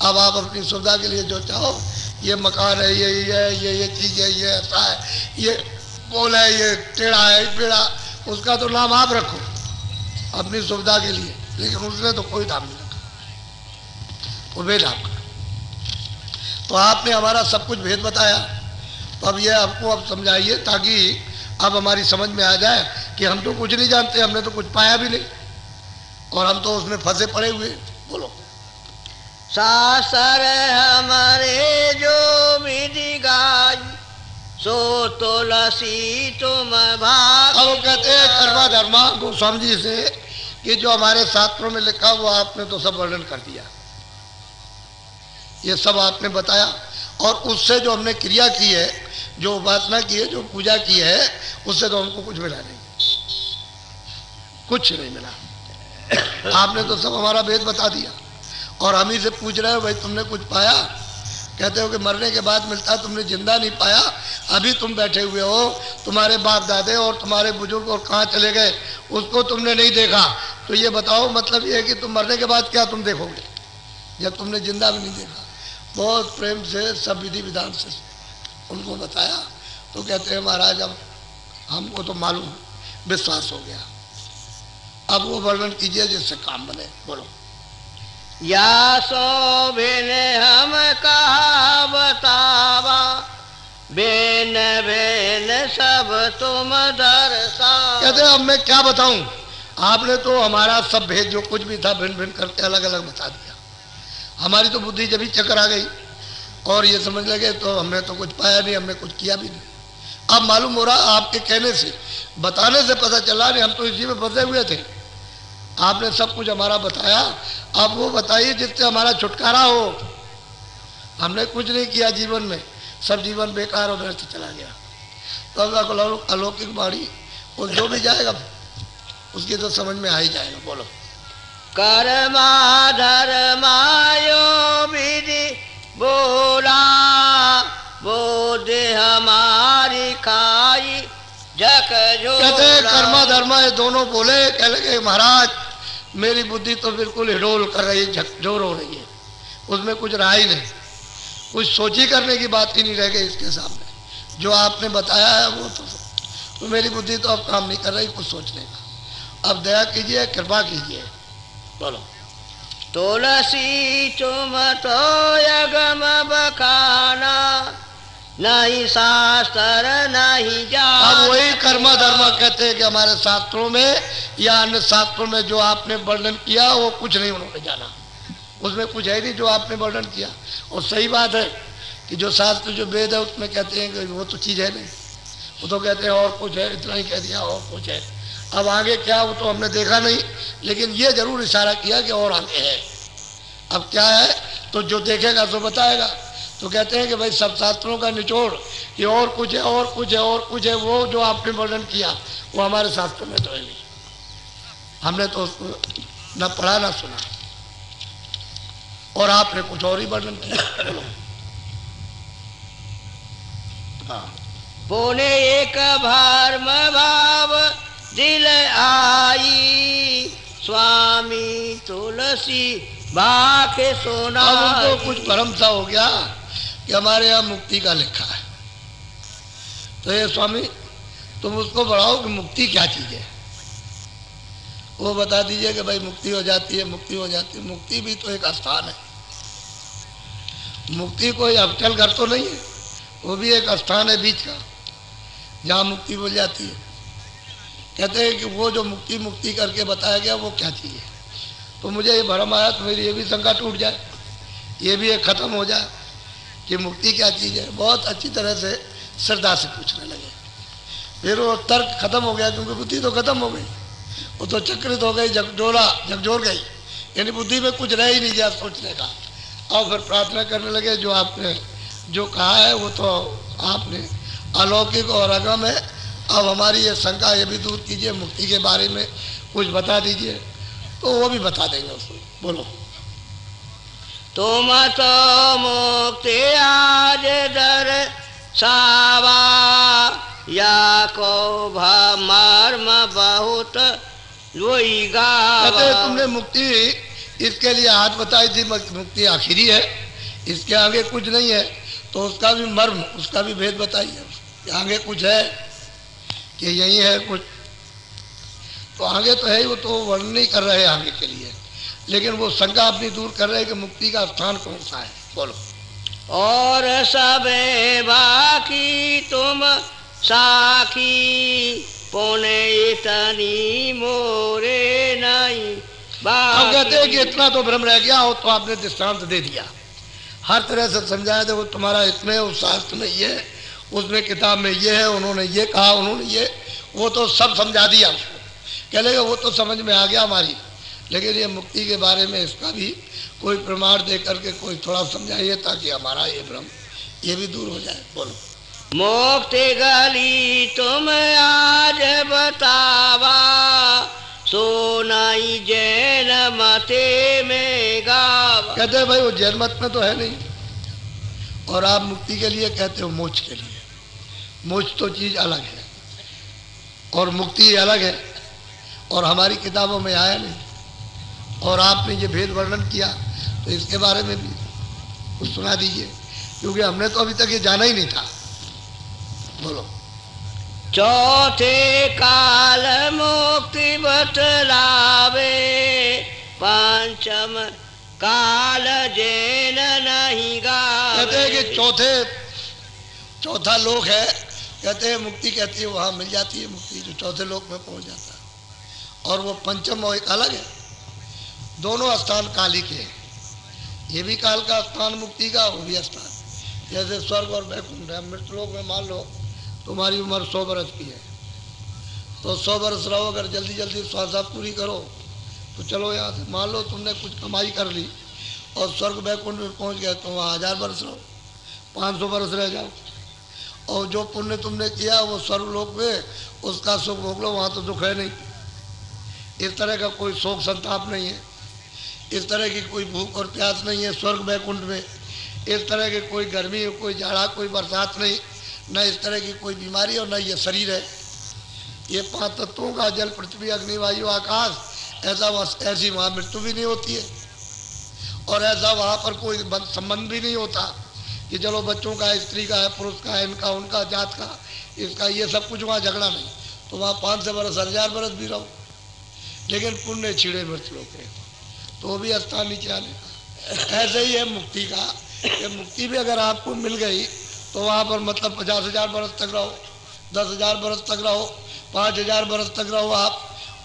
अब आप अपनी सुविधा के लिए जो चाहो, ये मकान है, ये चीज़ है, ये ऐसा है, ये गोल है, ये टेढ़ा है, पेड़ा, उसका तो नाम आप रखो अपनी सुविधा के लिए, लेकिन उसने तो कोई नाम नहीं रखा, वो बेनाम का। तो आपने हमारा सब कुछ भेद बताया, तो अब ये आपको अब समझाइए ताकि अब हमारी समझ में आ जाए कि हम तो कुछ नहीं जानते, हमने तो कुछ पाया भी नहीं, और हम तो उसमें फंसे पड़े हुए। बोलो। शास्त्र हमारे जो विधि गाई सो तुलसी तुम भाग। अब वो कहते हैं कर्मा धर्मा गोस्वामी जी से कि जो हमारे शास्त्रों में लिखा वो आपने तो सब वर्णन कर दिया, ये सब आपने बताया, और उससे जो हमने क्रिया की है, जो उपासना की है, जो पूजा की है, उससे तो हमको कुछ मिला नहीं, कुछ नहीं मिला। आपने तो सब हमारा भेद बता दिया, और हम ही से पूछ रहे हो भाई तुमने कुछ पाया? कहते हो कि मरने के बाद मिलता है, तुमने जिंदा नहीं पाया, अभी तुम बैठे हुए हो, तुम्हारे बाप दादे और तुम्हारे बुजुर्ग और कहाँ चले गए उसको तुमने नहीं देखा। तो ये बताओ, मतलब ये है कि तुम मरने के बाद क्या तुम देखोगे जब तुमने जिंदा भी नहीं देखा। बहुत प्रेम से सब विधि विधान से उनको बताया। तो कहते हैं महाराज अब हमको तो मालूम, विश्वास हो गया, अब वो वर्णन कीजिए जिससे काम बने। बोलो। या सो बिन हम कहा बतावा बेन बेन सब तुम दर्शा। कहते हैं अब मैं क्या बताऊं, आपने तो हमारा सब भेद जो कुछ भी था भिन्न भिन्न करके अलग अलग बता दिया। हमारी तो बुद्धि जब ही चक्कर आ गई और ये समझ लगे तो हमने तो कुछ पाया नहीं, हमने कुछ किया भी नहीं। अब मालूम हो रहा आपके कहने से, बताने से पता चला नहीं, हम तो इसी में फंसे हुए थे। आपने सब कुछ हमारा बताया, अब वो बताइए जिससे हमारा छुटकारा हो। हमने कुछ नहीं किया जीवन में, सब जीवन बेकार और व्यर्थ चला गया। तो अब अलौकिक बाणी और जो भी जाएगा उसकी तो समझ में आ ही जाएगा। बोलो। कर्मा धर्मायो विधि बोला बोध हमारी खाई जक जो। कहते हैं कर्मा धर्मा ये दोनों बोले, कह लगे महाराज मेरी बुद्धि तो बिल्कुल हिडोल कर रही है, झकझोर हो रही है, उसमें कुछ रहा ही नहीं। कुछ सोची करने की बात ही नहीं रह गई इसके सामने। जो आपने बताया है वो तो मेरी बुद्धि तो अब काम नहीं कर रही कुछ सोचने का। अब दया कीजिए, कृपा कीजिए, बोलो। तुलसी तुम तो यगम बखाना, नहीं शास्त्र नहीं जान। अब वही कर्म धर्म कहते हैं कि हमारे शास्त्रों में या अन्य शास्त्रों में जो आपने वर्णन किया वो कुछ नहीं उन्होंने जाना, उसमें कुछ है नहीं जो आपने वर्णन किया। और सही बात है कि जो शास्त्र जो वेद है उसमें कहते हैं कि वो तो चीज़ है नहीं, वो तो कहते हैं और कुछ है, इतना ही कह दिया और कुछ है। अब आगे क्या वो तो हमने देखा नहीं, लेकिन ये जरूर इशारा किया कि और आगे है। अब क्या है तो जो देखेगा तो बताएगा। तो कहते हैं कि भाई सब शास्त्रों का निचोड़ कि और कुछ है और कुछ है और कुछ है, वो जो आपने वर्णन किया वो हमारे शास्त्रों में तो है नहीं, हमने तो उसको न पढ़ा न सुना, और आपने कुछ और ही वर्णन किया। हाँ, पुणे एक भर्म भाव दिल आई, स्वामी तुलसी बाके सोना। अब उनको कुछ भ्रम सा हो गया कि हमारे यहाँ मुक्ति का लिखा है, तो ये स्वामी तुम उसको बढ़ाओ कि मुक्ति क्या चीज़ है, वो बता दीजिए कि भाई मुक्ति हो जाती है, मुक्ति हो जाती है। मुक्ति भी तो एक स्थान है, मुक्ति कोई अवचल घर तो नहीं है, वो भी एक स्थान है बीच का जहाँ मुक्ति हो जाती है। कहते हैं कि वो जो मुक्ति मुक्ति करके बताया गया वो क्या चीज़ है। तो मुझे ये भरम आया तो मेरी ये भी शंका टूट जाए, ये भी एक ख़त्म हो जाए कि मुक्ति क्या चीज़ है। बहुत अच्छी तरह से श्रद्धा से पूछने लगे, फिर वो तर्क खत्म हो गया क्योंकि बुद्धि तो खत्म हो गई, वो तो चक्रित हो गई, झकझोर गई, यानी बुद्धि में कुछ रह ही नहीं गया सोचने का। और फिर प्रार्थना करने लगे जो आपने जो कहा है वो तो आपने अलौकिक और अगम है, अब हमारी ये शंका ये भी दूर कीजिए, मुक्ति के बारे में कुछ बता दीजिए। तो वो भी बता देंगे उसको, बोलो। तुम तो मुक्ति आज दर सावा, या को मर्म बहुत लोई कहते गावा। तुमने मुक्ति इसके लिए हाथ बताई थी, मुक्ति आखिरी है, इसके आगे कुछ नहीं है, तो उसका भी मर्म उसका भी भेद बताइए, आगे कुछ है कि यही है कुछ, तो आगे तो है ही, वो तो वर्णन नहीं कर रहे आगे के लिए, लेकिन वो शंका अपनी दूर कर रहे हैं कि मुक्ति का स्थान कौन सा है, बोलो। और सबे बाकी तुम साखी, पुणे इतनी मोरे नहीं बाकी। हम कहते हैं कि इतना तो भ्रम रह गया हो, तो आपने दृष्टांत दे दिया, हर तरह से समझाया। देखो तुम्हारा इसमें उस शास्त्र में ये, उसमें किताब में ये है, उन्होंने ये कहा, उन्होंने ये, वो तो सब समझा दिया उसको। कह लेगा वो तो समझ में आ गया हमारी, लेकिन ये मुक्ति के बारे में इसका भी कोई प्रमाण दे करके कोई थोड़ा समझाइए ताकि हमारा ये भ्रम ये भी दूर हो जाए, बोलो। मुक्ति गली तुम आज बतावा, सोनाई जैन मते में गावा। कहते हैं भाई वो जैन मत में तो है नहीं, और आप मुक्ति के लिए कहते हो मोक्ष के लिए। मोक्ष तो चीज़ अलग है और मुक्ति अलग है, और हमारी किताबों में आया नहीं, और आपने ये भेद वर्णन किया, तो इसके बारे में भी कुछ सुना दीजिए, क्योंकि हमने तो अभी तक ये जाना ही नहीं था, बोलो। चौथे काल मुक्ति बतलावे, पंचम काल जैन नहीं गावे। कहते हैं कि चौथा लोक है, कहते हैं मुक्ति कहती है वहाँ मिल जाती है मुक्ति, जो चौथे लोक में पहुँच जाता है। और वो पंचम और एक अलग है, दोनों स्थान काली के हैं, ये भी काल का स्थान मुक्ति का, वो भी स्थान। जैसे स्वर्ग और वैकुंठ है, मृतलोक में मान लो तुम्हारी उम्र 100 बरस की है, तो 100 बरस रहो, अगर जल्दी जल्दी श्वासा पूरी करो तो चलो यहाँ से। मान लो तुमने कुछ कमाई कर ली और स्वर्ग वैकुंठ में पहुँच गए, तो वहाँ 1000 बरस रहो, 500 बरस रह जाओ, और जो पुण्य तुमने किया वो स्वर्गलोक में उसका सुख भोग लो, वहाँ तो दुख है नहीं। इस तरह का कोई शोक संताप नहीं है, इस तरह की कोई भूख और प्यास नहीं है स्वर्ग वैकुंठ में, इस तरह की कोई गर्मी, कोई जाड़ा, कोई बरसात नहीं, न इस तरह की कोई बीमारी, और न ये शरीर है। ये 5 तत्वों का जल पृथ्वी अग्नि वायु आकाश, ऐसी वहाँ मृत्यु भी नहीं होती है, और ऐसा वहाँ पर कोई संबंध भी नहीं होता कि चलो बच्चों का है, स्त्री का है, पुरुष का है, इनका उनका जात का इसका, ये सब कुछ वहाँ झगड़ा नहीं। तो वहाँ 500 बरस 1000 बरस भी रहो, लेकिन पुण्य छीड़े मृत लोग तो वो भी स्थान नीचे आने का। ऐसे ही है मुक्ति का, कि मुक्ति भी अगर आपको मिल गई तो वहाँ पर मतलब 50,000 बरस तक रहो, 10,000 बरस तक रहो, 5,000 बरस तक रहो आप,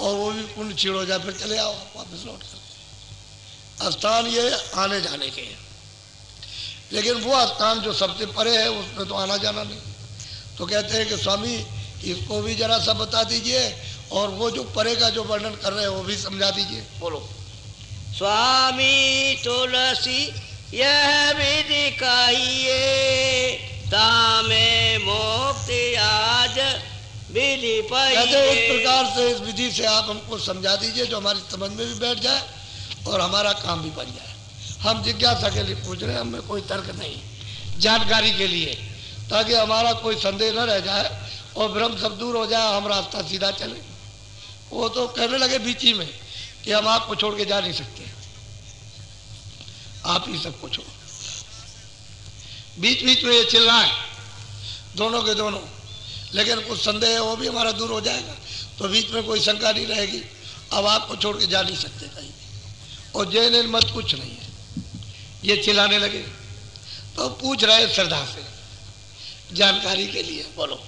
और वो भी पुण्य छीड़ हो जाए, फिर चले आओ वापस लौट कर। स्थान ये आने जाने के हैं, लेकिन वो स्थान जो सबसे परे है उसमें तो आना जाना नहीं। तो कहते हैं कि स्वामी इसको भी जरा सा बता दीजिए, और वो जो परे का जो वर्णन कर रहे हैं वो भी समझा दीजिए। बोलो। स्वामी तुलसी यह विधि कहिए, तामे मुक्ति आज विधि कहते इस पाइए। प्रकार से इस विधि से आप हमको समझा दीजिए जो हमारी समझ में भी बैठ जाए और हमारा काम भी बन जाए। हम जिज्ञासा के लिए पूछ रहे हैं, हमें कोई तर्क नहीं, जानकारी के लिए, ताकि हमारा कोई संदेह न रह जाए और भ्रम सब दूर हो जाए, हम रास्ता सीधा चले। वो तो कहने लगे बीच ही में कि हम आपको छोड़ के जा नहीं सकते, आप ही सब कुछ हो। बीच बीच में ये चिल्लाए दोनों के दोनों, लेकिन कुछ संदेह है वो भी हमारा दूर हो जाएगा, तो बीच में कोई शंका नहीं रहेगी। अब आपको छोड़ के जा नहीं सकते कहीं, और जैन मत कुछ नहीं है। ये चिल्लाने लगे तो पूछ रहे श्रद्धा से, जानकारी के लिए। बोलो।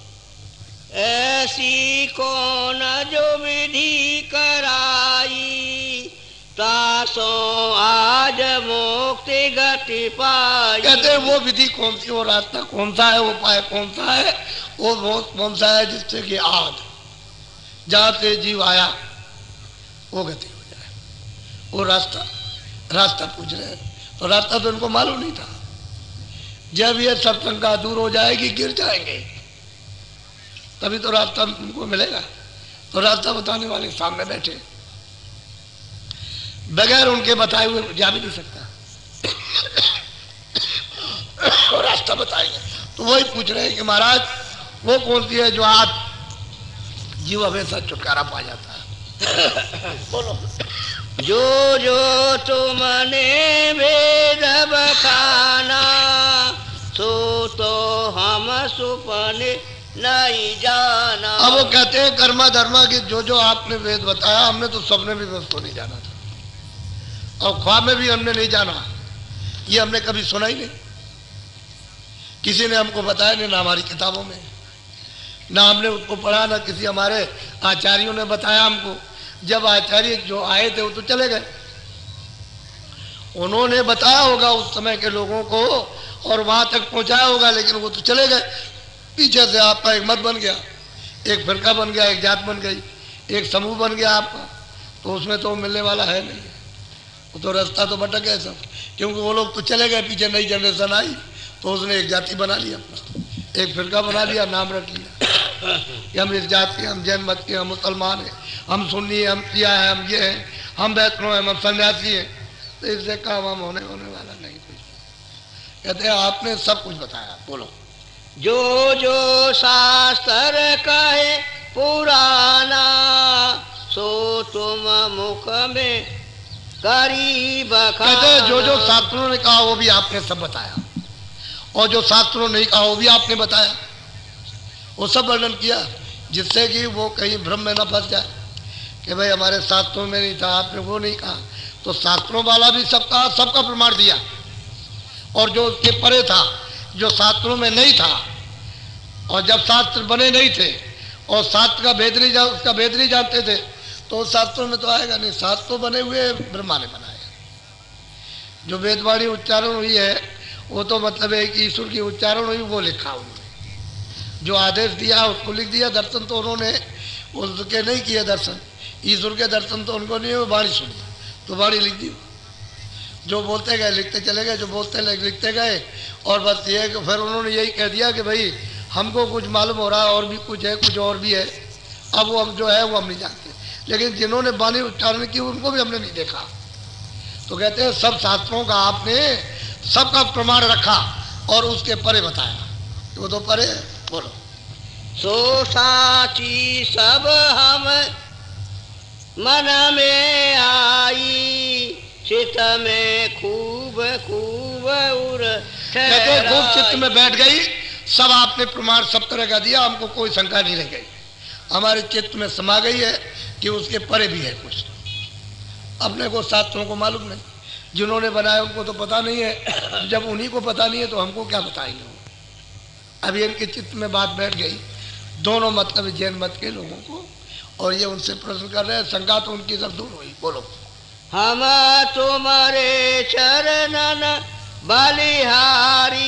ऐसी कौन जो विधि कराई, तासो आज मुक्ति गति पाई। कहते हैं वो विधि कौन सी, वो रास्ता कौन सा है, वो उपाय कौन सा है, वो कौन सा है जिससे कि आज जहाँ से जीव आया वो गति हो जाए। वो रास्ता पूछ रहे हैं, तो रास्ता तो उनको मालूम नहीं था। जब ये सत्संग दूर हो जाएगी, गिर जाएंगे, तभी तो रास्ता उनको मिलेगा। तो रास्ता बताने वाले सामने बैठे, बगैर उनके बताए हुए जा भी नहीं सकता। और रास्ता बताएंगे तो वही पूछ रहे हैं कि महाराज वो कौन सी है जो आज जीव हमेशा छुटकारा पा जाता है। बोलो। जो जो तुमने वेद बखाना, सो तो हम सुपने नहीं जाना। अब वो कहते हैं कर्मा धर्मा की जो जो आपने वेद बताया, हमने तो सपने में भी उसको नहीं जाना था, और ख्वाब में भी हमने नहीं जाना। ये हमने कभी सुना ही नहीं, किसी ने हमको बताया नहीं, ना हमारी किताबों में, ना हमने उसको पढ़ा, ना किसी हमारे आचार्यों ने बताया हमको। जब आचार्य जो आए थे वो तो चले गए, उन्होंने बताया होगा उस समय के लोगों को और वहां तक पहुंचाया होगा, लेकिन वो तो चले गए। पीछे से आपका एक मत बन गया, एक फिरका बन गया, एक जात बन गई, एक समूह बन गया आपका, तो उसमें तो मिलने वाला है नहीं, वो तो रास्ता तो भटक गए सब, क्योंकि वो लोग तो चले गए, पीछे नई जनरेशन आई तो उसने एक जाति बना लिया, एक फिरका बना लिया, नाम रख लिया कि हम इस जात के, हम जैन मत के, हम मुसलमान हैं, हम सुन्नी हैं, हम सिया हैं, हम ये हैं, हम वैष्णव हैं, हम सन्यासी हैं। तो इससे काम हम होने वाला नहीं कुछ। कहते हैं आपने सब कुछ बताया। बोलो। जो जो शास्त्र कहे पुराना, सो तुम मुख में करी बखाना। कहते हैं जो जो शास्त्रों ने कहा वो भी आपने सब बताया, और जो शास्त्रों ने कहा वो भी आपने बताया, वो सब वर्णन किया, जिससे कि वो कहीं भ्रम में न फंस जाए कि भाई हमारे शास्त्रों में नहीं था, आपने वो नहीं कहा। तो शास्त्रों वाला भी सब कहा, सबका प्रमाण दिया, और जो उसके परे था, जो शास्त्रों में नहीं था, और जब शास्त्र बने नहीं थे और शास्त्र का भेद नहीं उसका भेद नहीं जानते थे, तो शास्त्रों में तो आएगा नहीं। शास्त्र तो बने हुए ब्रह्मा ने बनाए, जो वेदवाणी उच्चारण हुई है वो तो मतलब है कि ईश्वर की उच्चारण हुई, वो लिखा उन्होंने, जो आदेश दिया उसको लिख दिया। दर्शन तो उन्होंने उसके नहीं किए, दर्शन ईश्वर के दर्शन तो उनको नहीं हुए, वाणी सुनी तो वाणी लिख दी। जो बोलते गए लिखते चले गए, जो बोलते लिखते गए, और बस ये कि फिर उन्होंने यही कह दिया कि भाई हमको कुछ मालूम हो रहा है, और भी कुछ है, कुछ और भी है, अब वो हम जो है वो हम नहीं जानते। लेकिन जिन्होंने वाणी उच्चारण की उनको भी हमने नहीं देखा। तो कहते हैं सब शास्त्रों का आपने सबका प्रमाण रखा और उसके परे बताया, वो तो परे है। बोलो। सो साची सब हम मन में आई, चित में खूब खूब उर कहते हैं खूब चित्त में बैठ गई, सब आपने प्रमाण सब तरह का दिया, हमको कोई शंका नहीं रह गई, हमारे चित्त में समा गई है कि उसके परे भी है कुछ। अपने को शास्त्रों को मालूम नहीं, जिन्होंने बनाया उनको तो पता नहीं है, जब उन्हीं को पता नहीं है तो हमको क्या बताएंगे वो। अभी इनके चित्त में बात बैठ गई, दोनों मतलब जैन मत के लोगों को, और ये उनसे प्रश्न कर रहे हैं, शंका तो उनकी सब दूर हुई। बोलो। हम तुम्हारे चरणन बलिहारी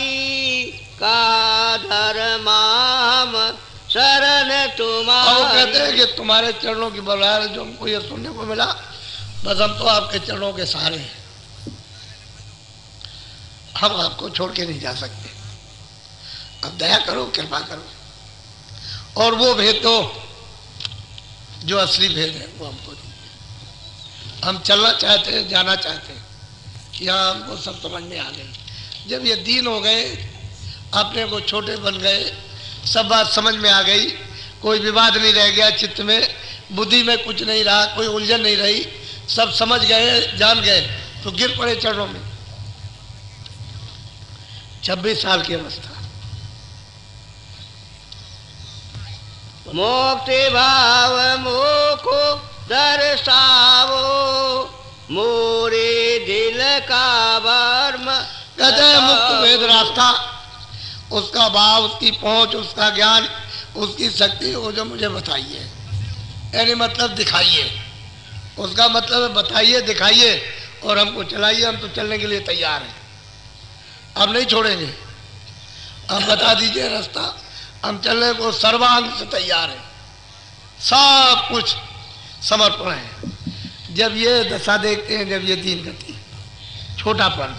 का धर्माम शरण तुम्हारी। वो कहते हैं कि तुम्हारे चरणों की बलिहारी, जो हमको ये सुनने को मिला, बस हम तो आपके चरणों के सहारे हैं, हम आपको छोड़ के नहीं जा सकते, अब दया करो, कृपा करो। और वो भेद दो जो असली भेद है, वो हमको दीजिए। हम चलना चाहते हैं, जाना चाहते हैं कि हाँ हमको सब समझ में आ गई। जब ये दीन हो गए, अपने को छोटे बन गए, सब बात समझ में आ गई, कोई विवाद नहीं रह गया चित्त में, बुद्धि में कुछ नहीं रहा, कोई उलझन नहीं रही, सब समझ गए, जान गए, तो गिर पड़े चरणों में। 26 साल की अवस्था। मुक्ति भाव मोको दर्शावो मोरे दिल का वर्म। कहते हैं मुक्त वेद रास्ता, उसका भाव, उसकी पहुंच, उसका ज्ञान, उसकी शक्ति, वो जो मुझे बताइए, यानी मतलब दिखाइए, उसका मतलब है बताइए, दिखाइए और हमको चलाइए। हम तो चलने के लिए तैयार हैं, अब नहीं छोड़ेंगे, अब बता दीजिए रास्ता, हम चलने को सर्वांग से तैयार हैं, सब कुछ समर्पण है। जब ये दशा देखते हैं, जब ये दीन गति, छोटापन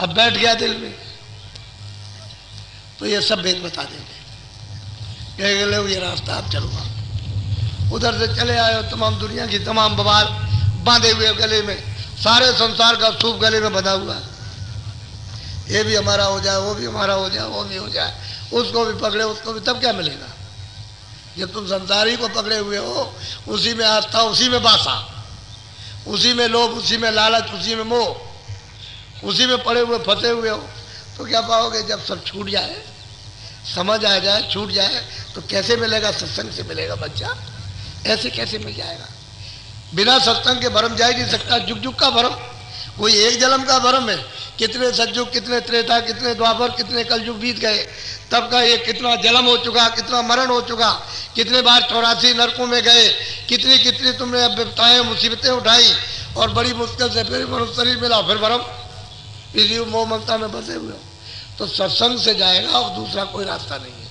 अब बैठ गया दिल में, तो ये सब भेद बता देंगे, कहेंगे लो ये रास्ता आप चलो। उधर से चले आए, तमाम दुनिया की तमाम बवाल बांधे हुए गले में, सारे संसार का सूप गले में बंधा हुआ, ये भी हमारा हो जाए, वो भी हमारा हो जाए, वो भी हो जाए, उसको भी पकड़े, उसको भी, तब क्या मिलेगा? जब तुम संसारी को पकड़े हुए हो, उसी में आस्था, उसी में बासा, उसी में लोभ, उसी में लालच, उसी में मोह, उसी में पड़े हुए फंसे हुए हो, तो क्या पाओगे? जब सब छूट जाए, समझ आ जाए, छूट जाए, तो कैसे मिलेगा? सत्संग से मिलेगा बच्चा, ऐसे कैसे मिल जाएगा? बिना सत्संग के भरम जा ही नहीं सकता। जुग जुग का भरम, कोई एक जन्म का भरम है, कितने सतयुग, कितने त्रेता, कितने द्वापर, कितने कलयुग बीत गए, तब का ये कितना जन्म हो चुका, कितना मरण हो चुका, कितने बार 84 नरकों में गए, कितनी कितनी तुमने अब विपताएं, मुसीबतें उठाई, और बड़ी मुश्किल से फिर मनुष्य शरीर मिला, फिर भरम, इसी मोह ममता में बसे हुए हो। तो सत्संग से जाएगा, और दूसरा कोई रास्ता नहीं है।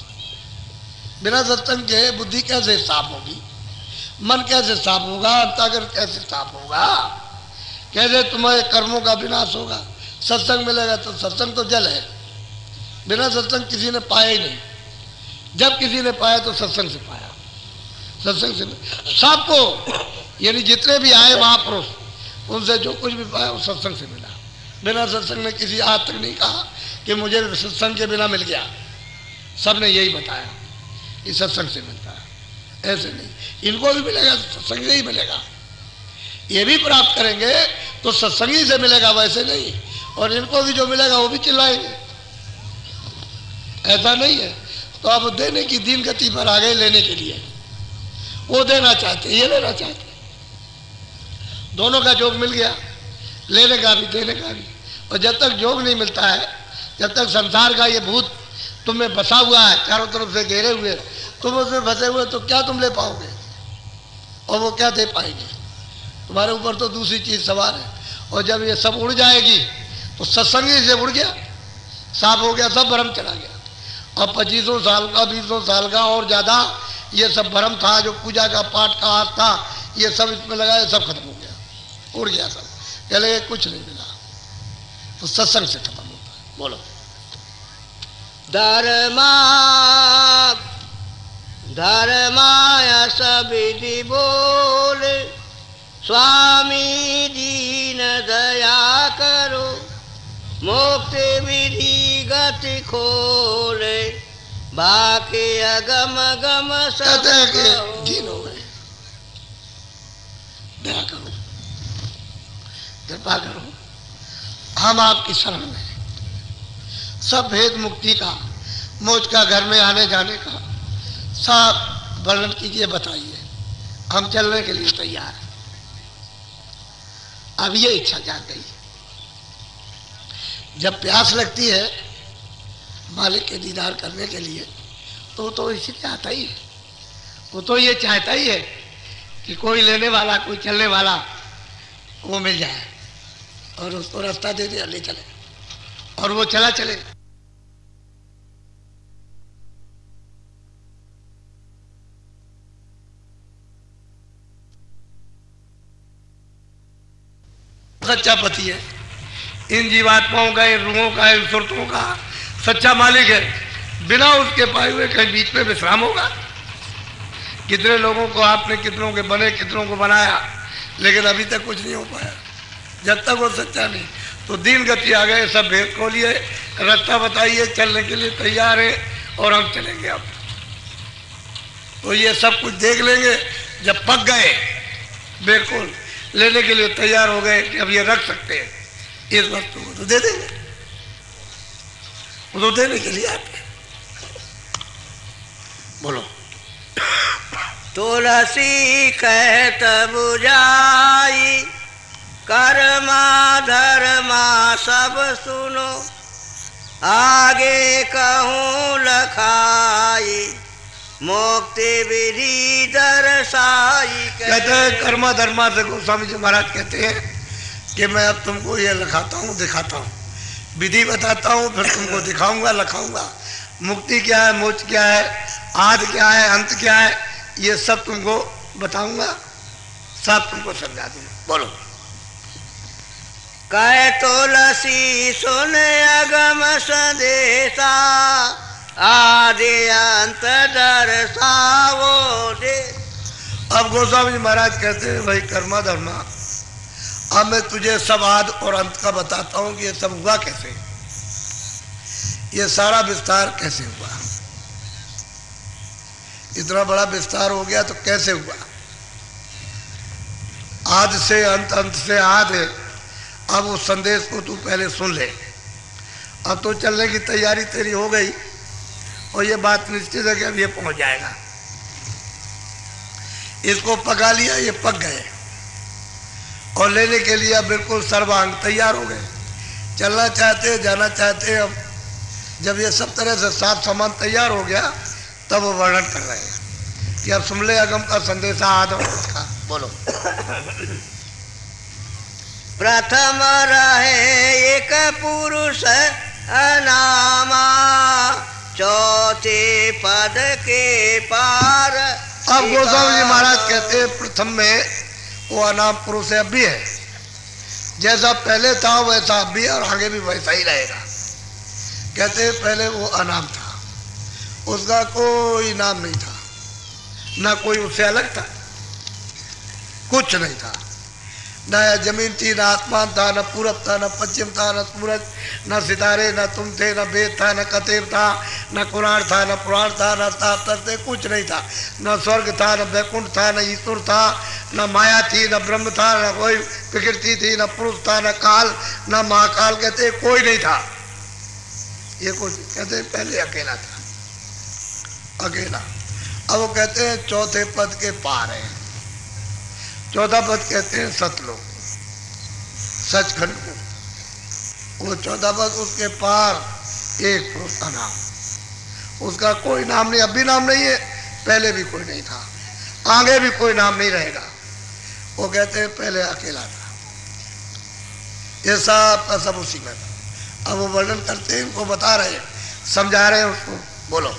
बिना सत्संग के बुद्धि कैसे साफ होगी, मन कैसे साफ होगा, अंतःकरण कैसे साफ होगा, कैसे तुम्हारे कर्मों का विनाश होगा? सत्संग मिलेगा तो, सत्संग तो जल है, बिना सत्संग किसी ने पाया ही नहीं। जब किसी ने पाया तो सत्संग से पाया, सत्संग से सबको, यानी जितने भी आए महापुरुष, उनसे जो कुछ भी पाया वो सत्संग से मिला। बिना सत्संग में किसी आज तक नहीं कहा कि मुझे सत्संग के बिना मिल गया, सब ने यही बताया कि सत्संग से मिलता है, ऐसे नहीं। इनको भी मिलेगा सत्संग से ही मिलेगा, ये भी प्राप्त करेंगे तो सत्संगी से मिलेगा, वैसे नहीं। और इनको भी जो मिलेगा वो भी चिल्लाएंगे, ऐसा नहीं है। तो अब देने की दीन गति पर आ गए, लेने के लिए वो देना चाहते, ये लेना चाहते, दोनों का जोग मिल गया, लेने का भी देने का भी। और जब तक जोग नहीं मिलता है, जब तक संसार का ये भूत तुम में बसा हुआ है, चारों तरफ से घेरे हुए, तुम उसमें फंसे हुए, तो क्या तुम ले पाओगे? और वो क्या दे पाएंगे? तुम्हारे ऊपर तो दूसरी चीज सवार है। और जब ये सब उड़ जाएगी तो सत्संगी से उड़ गया, साफ हो गया, सब भ्रम चला गया। और 2500 साल का, 20 साल का और ज्यादा ये सब भ्रम था, जो पूजा का पाठ का हाथ था, ये सब इसमें लगाया, सब खत्म हो गया, उड़ गया सब, कह लगे कुछ नहीं मिला। तो सत्संग से खत्म होता है। बोलो। धर्माय सविधि बोले, स्वामी दीन दया करो, मुक्ति विधि गति खोले, बाकी अगम गम सब दीन हो गए, दया करो, कृपा करो, हम आपकी शरण में, सब भेद मुक्ति का, मौज का, घर में आने जाने का सब वर्णन कीजिए, बताइए। हम चलने के लिए तैयार हैं। अब ये इच्छा जाग गई। जब प्यास लगती है मालिक के दीदार करने के लिए तो इसीलिए आता ही है। वो तो ये चाहता ही है कि कोई लेने वाला, कोई चलने वाला वो मिल जाए और उसको रास्ता दे दे, ले चले और वो चला चले। सच्चा पति है, इन जीवात्माओं का, इन रूहों का, इन सुरतों का सच्चा मालिक है। बिना उसके पाए हुए कहीं बीच में विश्राम होगा? कितने लोगों को आपने, कितनों के बने, कितनों को बनाया, लेकिन अभी तक कुछ नहीं हो पाया जब तक वो सच्चा नहीं। तो दीन गति आ गए, सब भेद खोलिए, रास्ता बताइए, चलने के लिए तैयार है और हम चलेंगे। अब तो ये सब कुछ देख लेंगे। जब पक गए, बिल्कुल लेने के लिए तैयार हो गए कि अब ये रख सकते हैं इस वस्तु को, तो दे देंगे। वो तो देने के लिए आते हैं। बोलो। तुलसी कहत बुझाई, कर्मा धर्मा सब सुनो, आगे कहूँ लखाई, मुक्ति विधि दर्शाई। कहते हैं कर्मा धर्मा से, गोस्वामी जी महाराज कहते हैं कि मैं अब तुमको ये लिखाता हूँ, दिखाता हूँ, विधि बताता हूँ, फिर तुमको दिखाऊंगा, लिखाऊंगा। मुक्ति क्या है, मोक्ष क्या है, आदि क्या है, अंत क्या है, ये सब तुमको बताऊंगा, सब तुमको समझा दूंगा। बोलो। कह तुलसी सुन अगम संदेशा, आदि अंत दर्शावो दे। अब गोस्वामी जी महाराज कहते हैं भाई कर्मा धर्मा, अब मैं तुझे सब आदि और अंत का बताता हूँ कि ये सब हुआ कैसे, ये सारा विस्तार कैसे हुआ। इतना बड़ा विस्तार हो गया तो कैसे हुआ। आदि से अंत, अंत से आदि। अब उस संदेश को तू पहले सुन ले। अब तो चलने की तैयारी तेरी हो गई और ये बात निश्चित है कि अब ये पहुंच जाएगा। इसको पका लिया, ये पक गए और लेने के लिए अब बिल्कुल सर्वांग तैयार हो गए। चलना चाहते, जाना चाहते। अब जब ये सब तरह से साथ सामान तैयार हो गया तब वो वर्णन कर रहे हैं कि अब सुन ले अगम का संदेशा आदम का। बोलो। प्रथम रहे एक पुरुष अनामा, चौथे पद के पार। अब गोस्वामी जी महाराज कहते हैं प्रथम में वो अनाम पुरुष अब भी है, जैसा पहले था वैसा अब भी है और आगे भी वैसा ही रहेगा। कहते हैं पहले वो अनाम था, उसका कोई नाम नहीं था, ना कोई उससे अलग था, कुछ नहीं था। ना जमीन थी, ना आसमान था, ना पूरब था, ना पश्चिम था, ना सूरज, ना सितारे, ना तुम थे, ना वेद था, ना कतेब था, ना कुरान था, ना पुराण था, ना शास्त्र थे, कुछ नहीं था। ना स्वर्ग था, ना वैकुंठ था, ना ईश्वर था, ना माया थी, ना ब्रह्म था, ना कोई प्रकृति थी, ना पुरुष था, ना काल, ना महाकाल। कहते कोई नहीं था। ये कुछ कहते पहले अकेला था, अकेला। अब वो कहते हैं चौथे पद के पार है। चौथा पद कहते हैं सतलोक, सचखंड को। वो चौथा पद, उसके पार एक पुरुष का नाम, उसका कोई नाम नहीं, अब भी नाम नहीं है, पहले भी कोई नहीं था, आगे भी कोई नाम नहीं रहेगा। वो कहते हैं पहले अकेला था, ये सब का सब उसी में था। अब वो वर्णन करते हैं, उनको बता रहे हैं, समझा रहे हैं उसको। बोलो।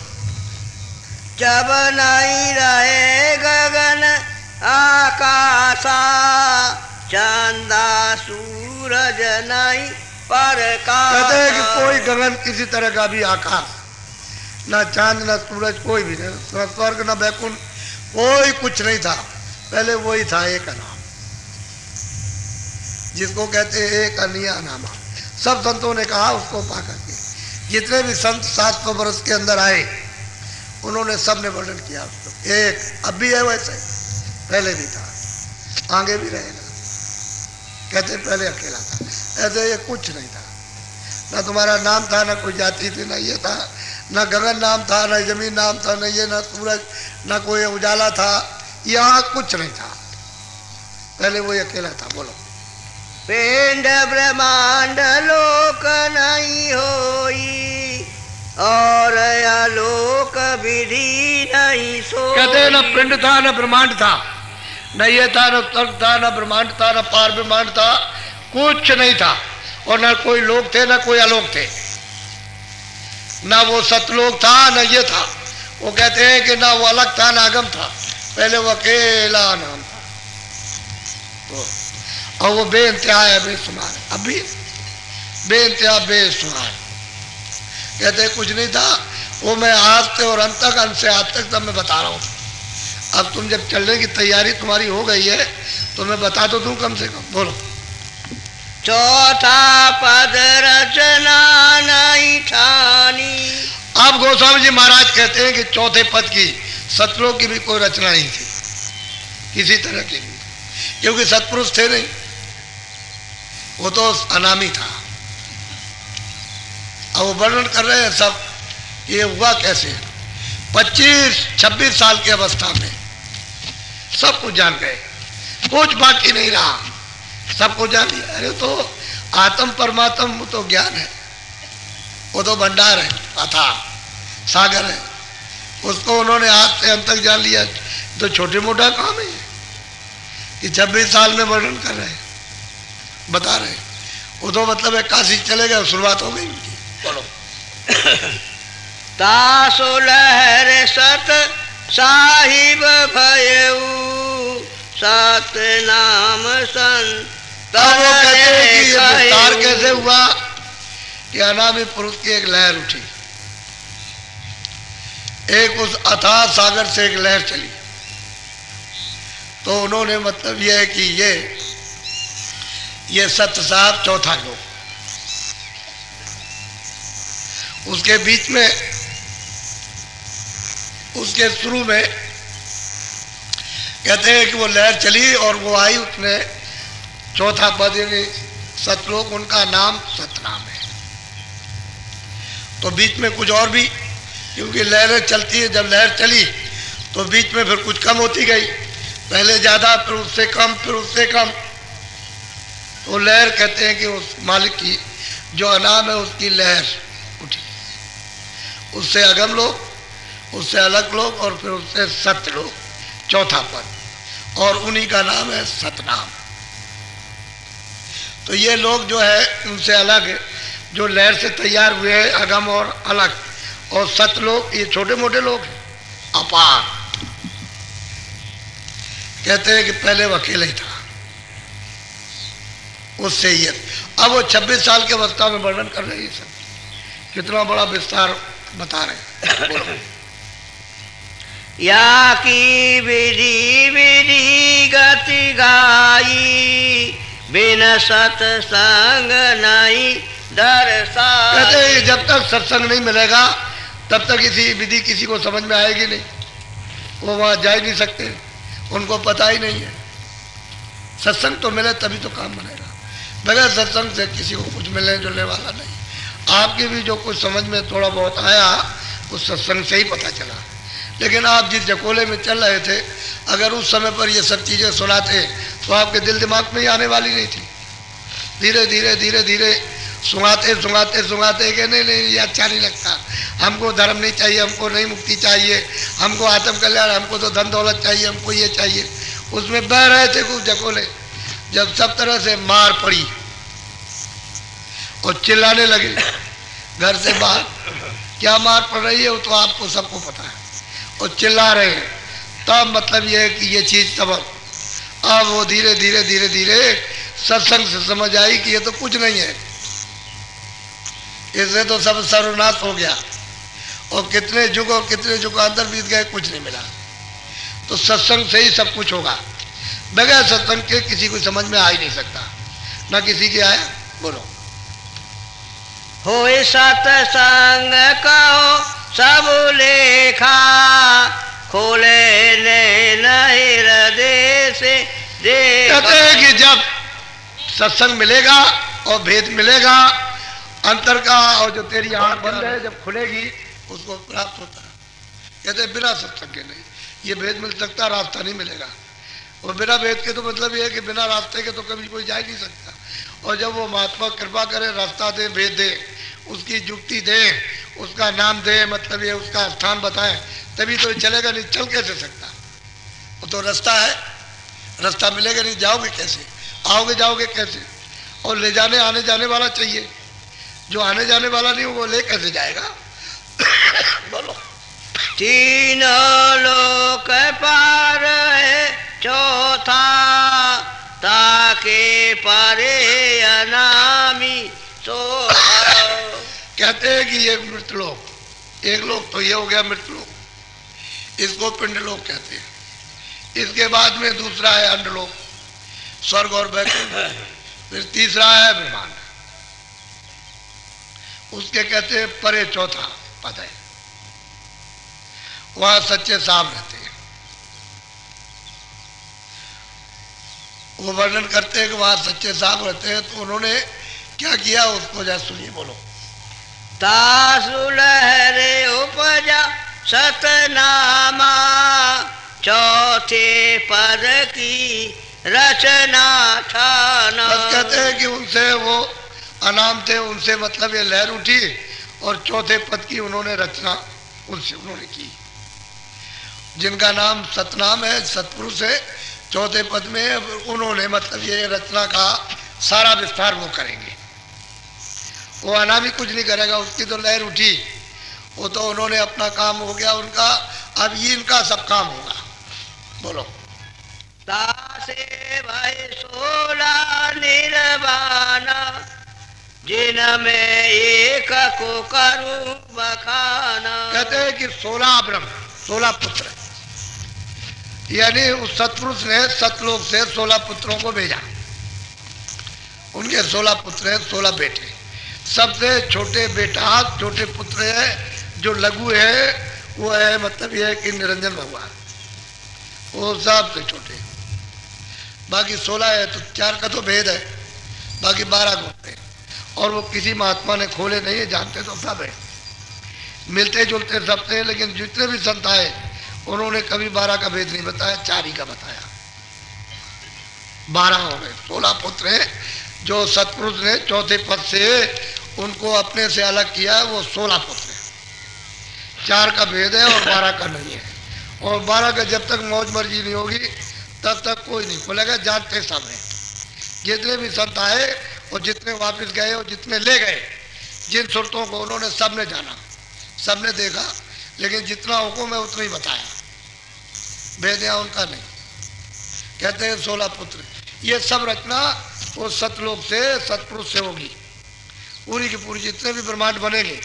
जब नहीं रहे गगन आकाशा, चंदा सूरज नहीं प्रकाश। कहते हैं कि कोई गगन किसी तरह का भी आकाश, ना चांद ना सूरज, कोई भी नहीं, ना स्वर्ग ना वैकुंठ, कोई कुछ नहीं था। पहले वही था एक नाम, जिसको कहते हैं एक अनिया नामा। सब संतों ने कहा उसको पा करके, जितने भी संत 700 वर्ष के अंदर आए उन्होंने सबने वर्णन किया उसको। एक अब भी है वैसे, पहले भी था, आगे भी रहेगा। कहते पहले अकेला था, ऐसे ये कुछ नहीं था। ना तुम्हारा नाम था, ना कोई जाति थी, ना ये था, ना गगन नाम था, ना जमीन नाम था, ना ये, ना सूरज, ना कोई उजाला था, यहाँ कुछ नहीं था, पहले वो अकेला था। बोलो। पिंड ब्रह्मांड लोक नहीं होई और आलोक विधि नहीं सोई। कहते हैं ना पिंड था, ना ब्रह्मांड था, न ये था, न स्वर्ग था, न ब्रह्मांड था, न पार ब्रह्मांड था, कुछ नहीं था। और न कोई लोग थे, न कोई आलोक थे, न वो सतलोक था, न ये था। वो कहते हैं कि ना वो अलग था, ना आगम था, पहले वो अकेला नाम था। और वो बेइंतहा है, बेशुमार, अभी बेइंतहा बेशुमार। कहते हैं कुछ नहीं था, वो मैं आज से और अंत तक, अंत से आज तक सब मैं बता रहा हूँ। अब तुम जब चलने की तैयारी तुम्हारी हो गई है तो मैं बता तो दूं कम से कम। बोलो। चौथा पद रचना नहीं ठानी। अब गोस्वामी जी महाराज कहते हैं कि चौथे पद की सतलोक की भी कोई रचना नहीं थी, किसी तरह की भी, क्योंकि सत्पुरुष थे नहीं, वो तो अनामी था। अब वो वर्णन कर रहे हैं सब, ये हुआ कैसे। 25-26 साल की अवस्था में सब कुछ जान गए, कुछ बाकी नहीं रहा, सब कुछ जान लिया। अरे तो आत्म परमात्म वो तो ज्ञान है, वो तो भंडार है, अथाह सागर है, उसको उन्होंने आज से अंत तक जान लिया। तो छोटे मोटा काम है कि 26 साल में वर्णन कर रहे हैं, बता रहे हैं। वो तो मतलब है काशी चले गए, शुरुआत हो गई उनकी। बोलो। तासो लहर सत साहिब भयऊ सत नाम संत। अब वो कहते हैं कि ये विस्तार कैसे हुआ कि अनामी पुरुष की एक लहर उठी, एक उस अथाह सागर से एक लहर चली। तो उन्होंने मतलब यह है कि ये सत्य साहब चौथा लोग, उसके बीच में, उसके शुरू में कहते हैं कि वो लहर चली और वो आई, उसने चौथा पद यानी सतलोक, उनका नाम सतनाम है। तो बीच में कुछ और भी, क्योंकि लहरें चलती है, जब लहर चली तो बीच में फिर कुछ कम होती गई, पहले ज़्यादा, फिर उससे कम, फिर उससे कम। तो लहर कहते हैं कि उस मालिक की जो अनाम है उसकी लहर उठी, उससे अगम लोग, उससे अलग लोग, और फिर उससे सत्य लोग, चौथा पद, और उन्हीं का नाम है सतनाम। तो ये लोग जो है उनसे अलग है, जो लहर से तैयार हुए हैं, अगम और अलग, और सत्य लोग ये छोटे मोटे लोग हैं, अपार। कहते हैं कि पहले वो अकेले ही था, उससे ये। अब वो 26 साल की अवस्था में वर्णन कर रहे हैं, सब कितना बड़ा विस्तार बता रहे हैं। या की विधि विधि गति गाई बिन सत्संग नहीं दर्शाई। कहते हैं जब तक सत्संग नहीं मिलेगा तब तक इसी विधि किसी को समझ में आएगी नहीं, वो वहाँ जा ही नहीं सकते, उनको पता ही नहीं है। सत्संग तो मिले तभी तो काम बनेगा, बगैर सत्संग से किसी को कुछ मिलने जुलने वाला नहीं। आपके भी जो कुछ समझ में थोड़ा बहुत आया उस सत्संग से ही पता चला, लेकिन आप जिस जकोले में चल रहे थे, अगर उस समय पर ये सब चीज़ें सुनाते तो आपके दिल दिमाग में ही आने वाली नहीं थी। धीरे धीरे धीरे धीरे सुनाते सुनाते सुनाते कि नहीं नहीं ये अच्छा नहीं लगता, हमको धर्म नहीं चाहिए, हमको नहीं मुक्ति चाहिए, हमको आत्म कल्याण, हमको तो धन दौलत चाहिए, हमको ये चाहिए। उसमें बह रहे थे कुछ जकोले। जब सब तरह से मार पड़ी और चिल्लाने लगे घर से बाहर, क्या मार पड़ रही है वो तो आपको सबको पता है, और चिल्ला रहे हैं, तब मतलब ये है कि ये चीज़ सबक। अब वो धीरे धीरे धीरे धीरे सत्संग से समझ आई कि ये तो कुछ नहीं है, इससे तो सब सर्वनाश हो गया, और कितने युग और कितने युगांतर बीत गए, कुछ नहीं मिला। तो सत्संग से ही सब कुछ होगा, बगैर सत्संग के किसी को समझ में आ ही नहीं सकता, ना किसी के आया। बोलो। होए सत्संग कहो सब लेखा खोले नहीं हृदय से देखा। कहते हैं कि जब सत्संग मिलेगा और भेद मिलेगा, अंतर का, और जो तेरी आंख बंद है जब खुलेगी उसको प्राप्त होता है। कहते हैं बिना सत्संग के नहीं, ये भेद मिल सकता, रास्ता नहीं मिलेगा। और बिना भेद के तो मतलब ये है कि बिना रास्ते के तो कभी कोई जा ही नहीं सकता। और जब वो महात्मा कृपा करे, रास्ता दे, भेद दे, उसकी युक्ति दे, उसका नाम दे, मतलब ये उसका स्थान बताए, तभी तो चलेगा, नहीं चल कैसे सकता। वो तो रास्ता है, रास्ता मिलेगा नहीं, जाओगे कैसे, आओगे जाओगे कैसे। और ले जाने आने जाने वाला चाहिए, जो आने जाने वाला नहीं वो ले कैसे जाएगा। बोलो। तीनों लोक पार है चौथा, ताके पारे अनामी सोथा। कहते हैं कि ये मृतलोक, एक लोक तो ये हो गया मृतलोक, इसको पिंडलोक कहते हैं। इसके बाद में दूसरा है अंडलोक, स्वर्ग और वैकुंठ। फिर तीसरा है ब्रह्मांड, उसके कहते हैं परे चौथा पद है। वहां सच्चे साहब रहते हैं। वो वर्णन करते हैं कि वहां सच्चे साहब रहते हैं। तो उन्होंने क्या किया उसको जरा सुनिए, बोलो। तासु लहरे उपजा सतनामा, चौथे पद की रचना ठाना। बस कहते हैं कि उनसे वो अनाम थे, उनसे मतलब ये लहर उठी और चौथे पद की उन्होंने रचना उनसे उन्होंने की। जिनका नाम सतनाम है, सतपुरुष है, चौथे पद में उन्होंने मतलब ये रचना का सारा विस्तार वो करेंगे। वो अनामी कुछ नहीं करेगा, उसकी तो लहर उठी, वो तो उन्होंने अपना काम हो गया उनका, अब ये इनका सब काम होगा। बोलो। तासे भाई 16 निर्वाणा, जिनमें एक को करूं बखाना। कहते हैं कि 16 ब्रह्म, 16 पुत्र, यानी उस सतपुरुष ने सतलोक से 16 पुत्रों को भेजा। उनके 16 पुत्र हैं, 16 बेटे। सबसे छोटे बेटा, छोटे पुत्र है जो लघु है, वो है मतलब यह है कि निरंजन भगवान, वो सबसे छोटे। बाकी 16 है, तो 4 का तो भेद है, बाकी 12 गुण है। और वो किसी महात्मा ने खोले नहीं है, जानते तो सब है, मिलते जुलते सब थे। लेकिन जितने भी संत आए उन्होंने कभी 12 का भेद नहीं बताया, 4 ही का बताया। 12 हो गए, 16 पुत्र हैं जो सतपुरुष ने चौथे पद से उनको अपने से अलग किया, वो 16 पुत्र हैं। 4 का भेद है और 12 का नहीं है। और 12 का जब तक मौज मर्जी नहीं होगी तब तक कोई नहीं खोलेगा, जानते सब हैं। जितने भी संत आए और जितने वापस गए और जितने ले गए, जिन सुरतों को उन्होंने सबने जाना, सबने देखा, लेकिन जितना हुक्म है उतना ही बताया, भेद यहाँ उनका नहीं। कहते हैं 16 पुत्र, ये सब रचना वो सतलोक से, सतपुरुष से होगी। पूरी की पूरी जितने भी ब्रह्मांड बनेंगे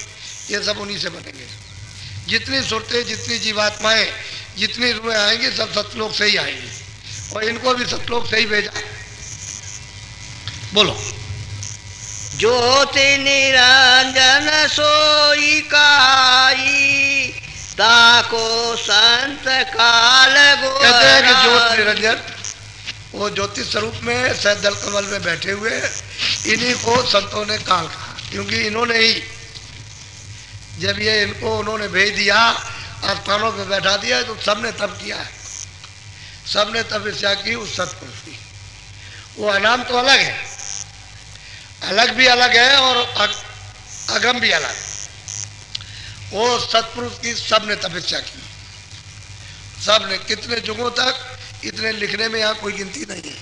ये सब उन्हीं से बनेंगे। जितनी सुरतें, जितनी जीवात्माएं, जितनी रूहें आएंगी सब सतलोक से ही आएंगी, और इनको भी सतलोक से ही भेजा। बोलो। ज्योति निरंजन सोई काई, ताको संत काल गो। कहते हैं कि ज्योति निरंजन वो ज्योति स्वरूप में सैद दल कमल में बैठे हुए, इन्हीं को संतों ने काल कहा, क्योंकि इन्होंने ही जब ये इनको उन्होंने भेज दिया, स्थानों पे बैठा दिया, तो सबने तब किया है, सबने तपस्या की उस सतपुरुष की। वो अनाम तो अलग है, अलग भी अलग है और अगम भी अलग। वो सतपुरुष की सबने तपस्या की, सबने कितने युगों तक, इतने लिखने में यहाँ कोई गिनती नहीं है,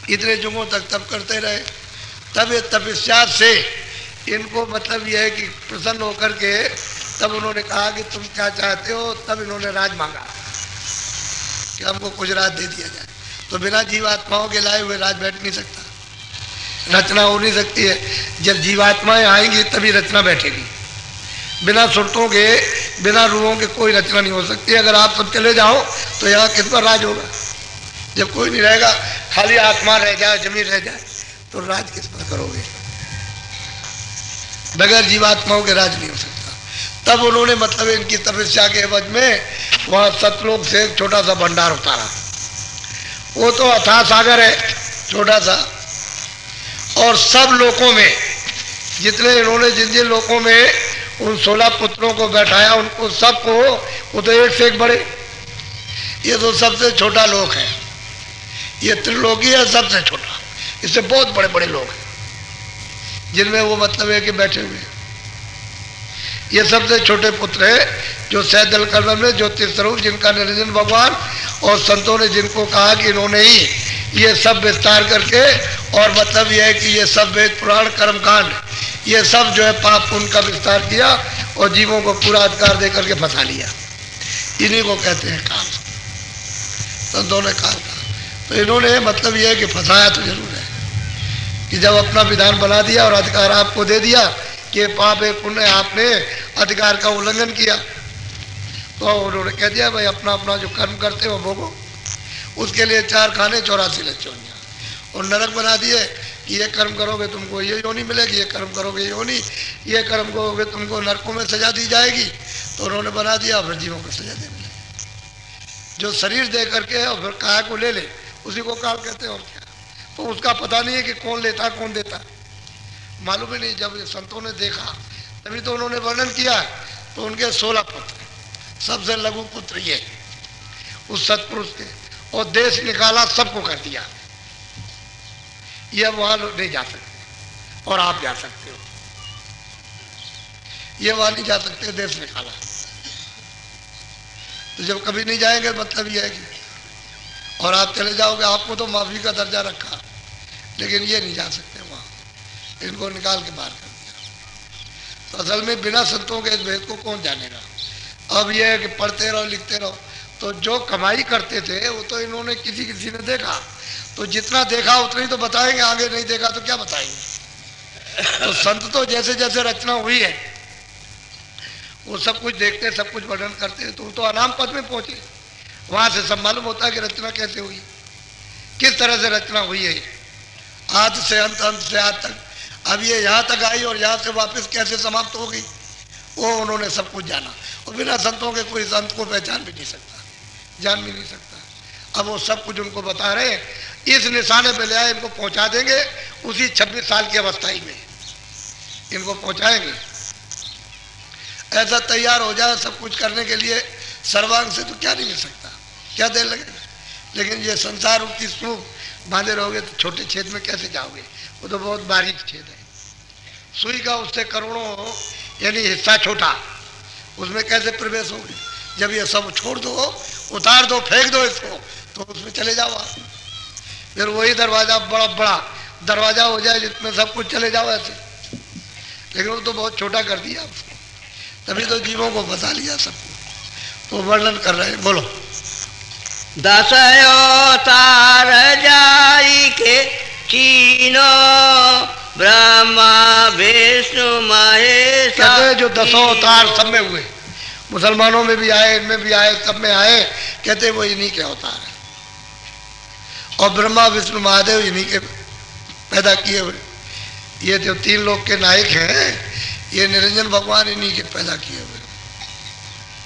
इतने युगों तक तप करते रहे। तब ये तपस्या से इनको मतलब यह है कि प्रसन्न होकर के तब उन्होंने कहा कि तुम क्या चाहते हो, तब इन्होंने राज मांगा कि हमको कुछ राज दे दिया जाए। तो बिना जीवात्माओं के लाए हुए राज बैठ नहीं सकता, रचना हो नहीं सकती है। जब जीवात्माएं आएंगी तभी रचना बैठेगी, बिना सुरतों के, बिना रूहों के कोई रचना नहीं हो सकती। अगर आप सब चले जाओ तो यहाँ किस पर राज होगा? जब कोई नहीं रहेगा, खाली आत्मा रह जाए, जमीन रह जाए, तो राज किस पर करोगे? बगैर जीवात्माओं के राज नहीं हो सकता। तब उन्होंने मतलब इनकी तपस्या के एवज में वहाँ सतलोक से एक छोटा सा भंडार उतारा। वो तो अथाह सागर है छोटा सा, और सब लोकों में जितने इन्होंने जिन जिन लोगों में उन 16 पुत्रों को बैठाया, उनको सबको, वो तो एक से एक बड़े, ये तो सबसे छोटा लोक है, ये त्रिलोकी है सबसे छोटा, इससे बहुत बड़े बड़े लोग हैं जिनमें वो मतलब है कि बैठे हुए। ये सबसे छोटे पुत्र है जो सैदल कलम में ज्योतिष स्वरूप, जिनका निरंजन भगवान और संतों ने जिनको कहा कि इन्होंने ही ये सब विस्तार करके, और मतलब यह है कि ये सब वेद पुराण कर्मकांड ये सब जो है पाप पुण्य का विस्तार किया और जीवों को पूरा अधिकार दे करके फंसा लिया। इन्हीं को कहते हैं काल, संतों ने काल कहा। तो इन्होंने मतलब यह है कि फंसाया तो जरूर है कि जब अपना विधान बना दिया और अधिकार आपको दे दिया कि पाप है पुण्य, आपने अधिकार का उल्लंघन किया, तो उन्होंने कह दिया भाई अपना अपना जो कर्म करते हो भोगो। उसके लिए 4 खाने 84 लच्छोनियाँ और नरक बना दिए कि ये कर्म करोगे तुमको ये योनि मिलेगी, ये कर्म करोगे योनि, ये कर्म करोगे तुमको नरकों में सजा दी जाएगी। तो उन्होंने बना दिया फिर जीवों को सजा दे मिले। जो शरीर दे करके और फिर काया को ले ले, उसी को काल कहते हैं। और क्या, तो उसका पता नहीं है कि कौन लेता कौन देता, मालूम ही नहीं। जब ये संतों ने देखा तभी तो उन्होंने वर्णन किया। तो उनके 16 पुत्र, सबसे लघु पुत्र ये उस सत्पुरुष के, और देश निकाला सबको कर दिया। ये वहां नहीं जा सकते और आप जा सकते हो, ये वहां नहीं जा सकते, देश निकाला। तो जब कभी नहीं जाएंगे मतलब ये है कि, और आप चले जाओगे, आपको तो माफी का दर्जा रखा, लेकिन ये नहीं जा सकते वहां, इनको निकाल के बाहर कर दिया। तो असल में बिना संतों के इस भेद को कौन जानेगा। अब यह है कि पढ़ते रहो लिखते रहो। तो जो कमाई करते थे वो तो इन्होंने किसी किसी ने देखा, तो जितना देखा उतना ही तो बताएंगे, आगे नहीं देखा तो क्या बताएंगे। तो संत तो जैसे जैसे रचना हुई है वो सब कुछ देखते, सब कुछ वर्णन करते, तो अनाम पद में पहुंचे। वहां से सब मालूम होता है कि रचना कैसे हुई, किस तरह से रचना हुई है, आदि से अंत, अंत से आद तक। अब ये यहाँ तक आई और यहाँ से वापस कैसे समाप्त हो गई, वो उन्होंने सब कुछ जाना। और बिना संतों के कोई संत को पहचान भी नहीं सकता, जान भी नहीं सकता। अब वो सब कुछ उनको बता रहे, इस निशाने पे ले आए, इनको पहुंचा देंगे उसी 26 साल की अवस्था ही में इनको पहुंचाएंगे। ऐसा तैयार हो जाए सब कुछ करने के लिए, सर्वांग से तो क्या नहीं मिल सकता, क्या देर लगेगा। लेकिन ये संसार रूपी सूप बांधे रहोगे तो छोटे छेद में कैसे जाओगे, वो तो बहुत बारीक छेद है। सुई का उससे करोड़ों यानी हिस्सा छोटा, उसमें कैसे प्रवेश होगे। जब ये सब छोड़ दो, उतार दो, फेंक दो इसको, तो उसमें चले जाओ आप। फिर वही दरवाजा बड़ा बड़ा दरवाजा हो जाए जिसमें सब कुछ चले जाओ ऐसे, लेकिन वो तो बहुत छोटा कर दिया उसको, तभी तो जीवों को बता लिया सबको। तो वर्णन कर रहे हैं, बोलो। 10 अवतार जाई के तीनों ब्रह्मा विष्णु महेश। कहते हैं जो 10 अवतार सब में हुए, मुसलमानों में भी आए, इनमें भी आए, सब में आए, कहते वो इन्हीं के अवतार है। और ब्रह्मा विष्णु महादेव इन्हीं के पैदा किए हुए। ये जो 3 लोग के नायक हैं, ये निरंजन भगवान इन्हीं के पैदा किए हुए